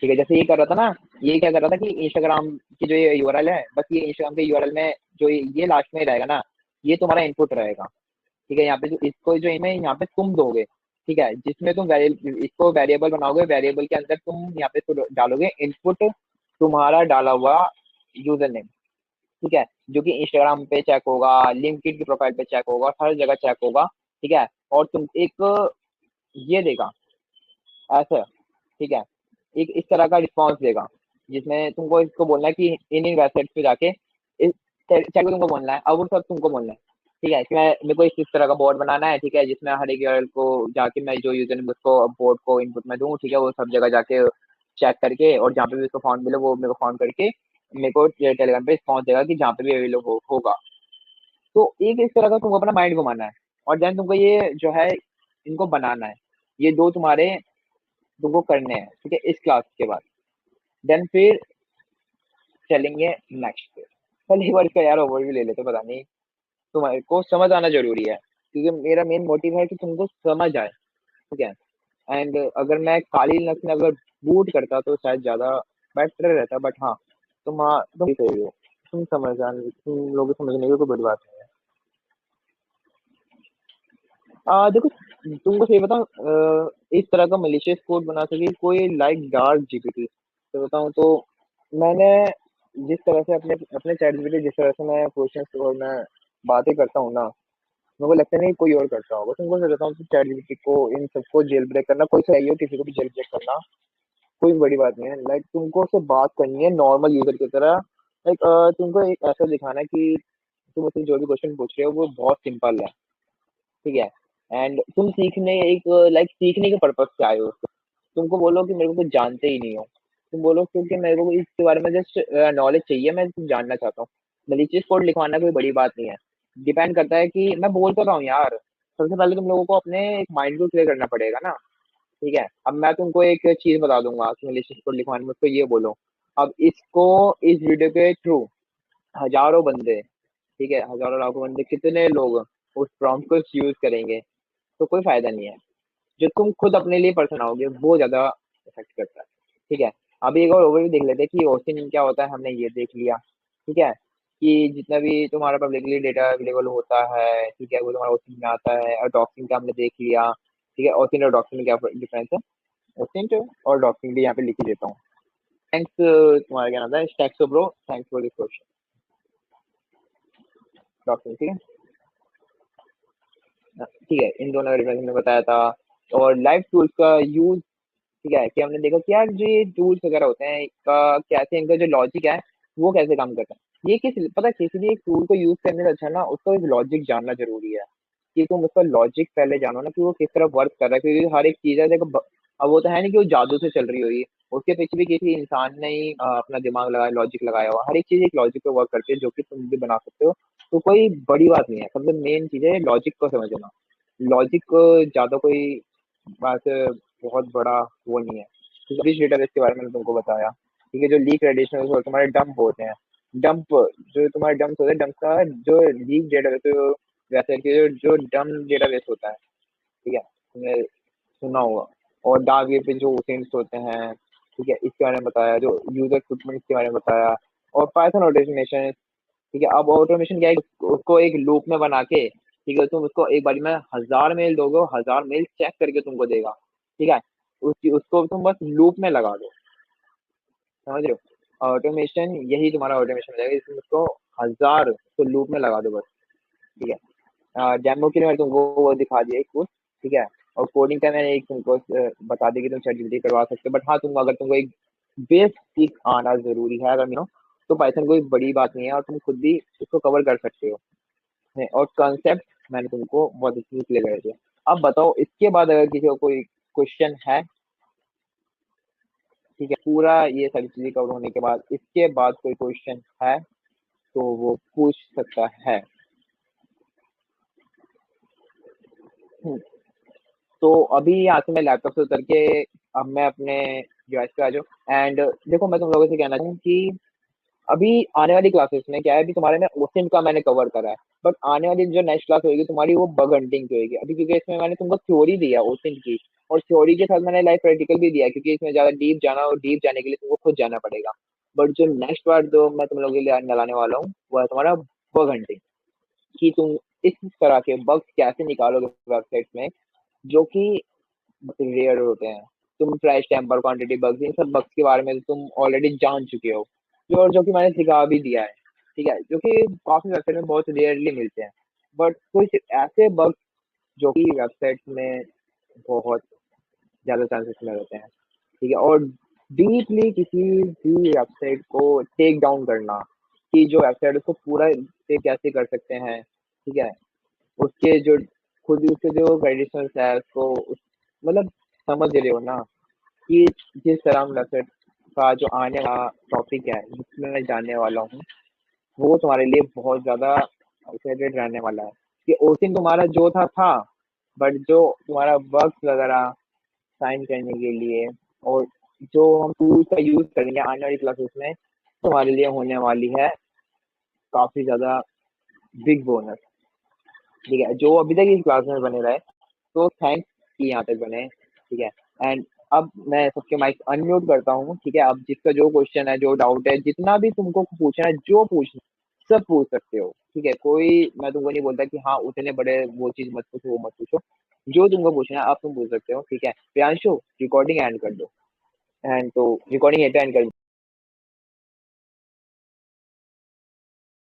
ठीक है, जैसे ये कर रहा था ना, ये क्या कर रहा था कि इंस्टाग्राम की जो ये यूआरएल है, बस ये इंस्टाग्राम के यूआरएल में जो ये लास्ट में रहेगा ना, ये तुम्हारा इनपुट रहेगा। ठीक है, यहाँ पे जो इसको जो इमेज यहाँ पे तुम दोगे। ठीक है, जिसमें तुम इसको वेरिएबल बनाओगे, वेरिएबल के अंदर तुम यहाँ पे तो डालोगे इनपुट तुम्हारा डाला हुआ यूजर नेम। ठीक है, जो कि इंस्टाग्राम पे चेक होगा, लिंक्डइन की प्रोफाइल पे चेक होगा, हर जगह चेक होगा। ठीक है, और तुम एक ये देगा ऐसा। ठीक है, एक इस तरह का रिस्पॉन्स देगा, जिसमें तुमको इसको बोलना है कि इन इन वेबसाइट पे जाके इस चेक तुमको बोलना है, अब वो सब तुमको बोलना है। ठीक है, कि मैं मेरे को इस तरह का बोर्ड बनाना है। ठीक है, जिसमें हर एक यूआरएल को जाके मैं जो यूजर नेम उसको बोर्ड को इनपुट में दूं। ठीक है, वो सब जगह जाके चेक करके, और जहाँ पे भी उसको फाउंड मिले वो मेरे को फाउंड करके मेरे को टेलीग्राम पे रिस्पॉन्स देगा कि जहाँ पे भी अवेलेबल होगा। तो एक इस तरह का तुमको अपना माइंड घुमाना है, और देन तुमको ये जो है इनको बनाना है। ये दो तुम्हारे तुमको करने हैं। ठीक है, इस क्लास के बाद देन फिर चलेंगे नेक्स्ट पे। पहले एक बार इसका यार ओवरव्यू ले लेते, पता नहीं तुम्हारे को समझ आना जरूरी है, क्योंकि मेरा मेन मोटिव है कि तुमको समझ आए। ठीक है, एंड अगर मैं काली लिनक्स में अगर बूट करता तो शायद ज्यादा बेटर रहता, बट हाँ तुम सही हो, तुम लोग समझने की कोई बड़ी बात नहीं है। देखो, तुमको सही बताऊं, इस तरह का मलिशियस कोड बना सके कोई लाइक डार्क जीपीटी, तो बताऊं तो मैंने जिस तरह से अपने अपने चैट जीपीटी, जिस तरह से मैं क्वेश्चन और मैं बातें करता हूँ ना, मेरे को लगता नहीं कोई और करता होगा। तुमको सही बताऊं तो चैट जीपीटी को इन सबको जेल ब्रेक करना, कोई सा हो किसी को भी जेल ब्रेक करना कोई बड़ी बात नहीं है। लाइक तुमको उससे बात करनी है नॉर्मल यूजर की तरह। लाइक तुमको एक ऐसा दिखाना है कि तुम उससे जो भी क्वेश्चन पूछ रहे हो वो बहुत सिंपल है, ठीक है। एंड तुम सीखने एक लाइक सीखने के पर्पज से आए हो। तुमको बोलो कि मेरे को कुछ जानते ही नहीं हो, तुम बोलो क्योंकि मेरे को इसके बारे में जस्ट नॉलेज चाहिए, मैं कुछ जानना चाहता हूँ। मलिशियस कोड लिखवाना कोई बड़ी बात नहीं है। डिपेंड करता है कि मैं बोल तो रहा हूँ यार, सबसे पहले तुम लोगों को अपने एक माइंड को क्लियर करना पड़ेगा ना, ठीक है। अब मैं तुमको एक चीज बता दूंगा कि मलिशियस कोड लिखवाने में, उसको ये बोलो। अब इसको इस वीडियो के थ्रू हजारों बंदे, ठीक है, हजारों लाखों बंदे, कितने लोग उस प्रॉम्प्ट को यूज करेंगे, तो कोई फायदा नहीं है। जो तुम खुद अपने लिए पर्सन आओगे वो ज्यादा इफेक्ट करता है, ठीक है। अभी एक और ओवरव्यू देख लेते हैं कि ओसिन क्या होता है, हमने ये देख लिया, ठीक है, कि जितना भी तुम्हारा पब्लिकली डेटा अवेलेबल होता है, ठीक है, वो तुम्हारा ओसिन में आता है। और डॉक्सिंग का हमने देख लिया, ठीक है। ओसिन और डॉक्सिंग में क्या डिफरेंस है, ओसिन और डॉक्सिंग भी यहाँ पे लिख ही देता हूँ। थैंक्स, तुम्हारा क्या नाम था, Staxo bro, thanks for this question. Doxxing, ठीक है। ठीक है, इन दोनों का डिफरेंस हमने बताया था। और लाइव टूल्स का यूज, ठीक है, कि हमने देखा कि यार जो ये टूल्स वगैरह होते हैं इनका कैसे, इनका जो लॉजिक है वो कैसे काम करता है। ये किस पता है, किसी भी एक टूल को यूज करने से अच्छा ना उसका एक लॉजिक जानना जरूरी है, कि तुम उसका लॉजिक पहले जानो ना कि वो किस तरह वर्क कर रहा है। क्योंकि हर एक चीज है देखो, अब वो तो है नहीं कि वो जादू से चल रही हुई, उसके पीछे भी किसी इंसान ने ही अपना दिमाग लगाया, लॉजिक लगाया हुआ। हर एक चीज एक लॉजिक पे वर्क करती है, जो कि तुम भी बना सकते हो। तो कोई बड़ी बात नहीं है, सबसे मेन चीज है लॉजिक को समझना। लॉजिक ज्यादा कोई बात बहुत बड़ा वो नहीं है। रिच डेटाबेस के बारे में मैंने तुमको बताया, ठीक है। जो लीक रेडिएशन और तुम्हारे डंप होते हैं, डंप, जो तुम्हारे डंप होते हैं, डंप का जो लीक डेटाबेस, वैसे कि जो डंप डेटाबेस होता है, ठीक है, तुमने सुना होगा। और डार्क वेब पे जो सेंस होते हैं, ठीक है, इसके बारे में बताया। जो यूजर इक्विपमेंट के बारे में बताया। और पाइथन ऑटोमेशन, ठीक है। अब ऑटोमेशन क्या है, उसको एक लूप में बना के, ठीक है, तुम उसको एक बारी में 1000 मेल दोगे, 1000 मेल चेक करके तुमको देगा, ठीक है। उसको तुम बस लूप में लगा दो, समझ रहे हो। ऑटोमेशन यही तुम्हारा ऑटोमेशन हो जाएगा, इसमें उसको 1000 तो लूप में लगा दो बस, ठीक है। डेमो के लिए मैंने तुमको वो दिखा दिया एक कुछ, ठीक है। और कोडिंग का मैंने एक तुमको बता दी कि तुम ChatGPT करवा सकते हो। बट हाँ, तुम अगर तुमको एक बेसिक आना जरूरी है अगर नहीं हो, तो पाइथन कोई बड़ी बात नहीं है और तुम खुद भी इसको कवर कर सकते हो। और कॉन्सेप्ट मैंने तुमको बहुत अच्छे से क्लियर कर दिया। अब बताओ इसके बाद अगर किसी को कोई क्वेश्चन है, ठीक है, पूरा ये सारी चीजें कवर होने के बाद इसके बाद कोई क्वेश्चन है तो वो पूछ सकता है। हम्म, तो अभी यहाँ से मैं लैपटॉप से उतर के अब मैं अपने डिवाइस पे आ जाऊँ। एंड देखो, मैं तुम लोगों से कहना चाहूँ कि अभी आने वाली क्लासेस में क्या है, अभी तुम्हारे में ओसिन का मैंने कवर करा है। बट आने वाली जो नेक्स्ट क्लास होगी तुम्हारी वो बग हंटिंग की होगी। अभी क्योंकि इसमें मैंने तुमको थ्योरी दिया ओसिन की, और थ्योरी के साथ मैंने लाइव प्रैक्टिकल भी दिया, क्योंकि इसमें ज्यादा डीप जाना, और डीप जाने के लिए तुमको खुद जाना पड़ेगा। बट जो नेक्स्ट पार्ट जो मैं तुम लोगों के लिए लगाने वाला हूँ वो है तुम्हारा बग हंटिंग, कि तुम इस तरह के बग्स कैसे निकालोगे वेबसाइट में जो कि रेयर होते हैं। तुम प्राइस टेम्पर, क्वांटिटी बग्स, इन सब बग्स के बारे में तुम ऑलरेडी जान चुके हो, जो कि मैंने सिखा भी दिया है, ठीक है, जो कि काफी वेबसाइट में बहुत रेयरली मिलते हैं। बट कुछ ऐसे बग्स जो कि वेबसाइट में बहुत ज्यादा चांसेस में रहते हैं, ठीक है। और डीपली किसी भी वेबसाइट को टेक डाउन करना, कि जो वेबसाइट उसको पूरा से कैसे कर सकते हैं, ठीक है, उसके जो खुद उसके जो कंडीशंस है उसको मतलब समझ रहे हो ना, कि जिस तरह हम वेबसाइट का जो आने वाला टॉपिक है जिसमें मैं जानने वाला हूँ वो तुम्हारे लिए बहुत ज्यादा एक्साइटेड रहने वाला है। कि ओसिन तुम्हारा जो था, बट जो तुम्हारा वर्क वगैरह साइन करने के लिए और जो हम टूल्स का यूज करेंगे आने वाली क्लासेस में, तुम्हारे लिए होने वाली है काफी ज्यादा बिग बोनस, ठीक है। जो अभी तक इस क्लास में बने रहे, तो थैंक्स कि यहाँ तक बने, ठीक है। एंड अब मैं सबके माइक अनम्यूट करता हूँ, ठीक है। अब जिसका जो क्वेश्चन है, जो डाउट है, जितना भी तुमको पूछना है, जो पूछना सब पूछ सकते हो, ठीक है। कोई मैं तुमको नहीं बोलता कि हाँ उतने बड़े वो चीज मत पूछो, वो मत पूछो। जो तुमको पूछना है आप तुम पूछ सकते हो, ठीक है। प्रियांशु, रिकॉर्डिंग एंड कर दो। एंड तो रिकॉर्डिंग यहीं पे एंड कर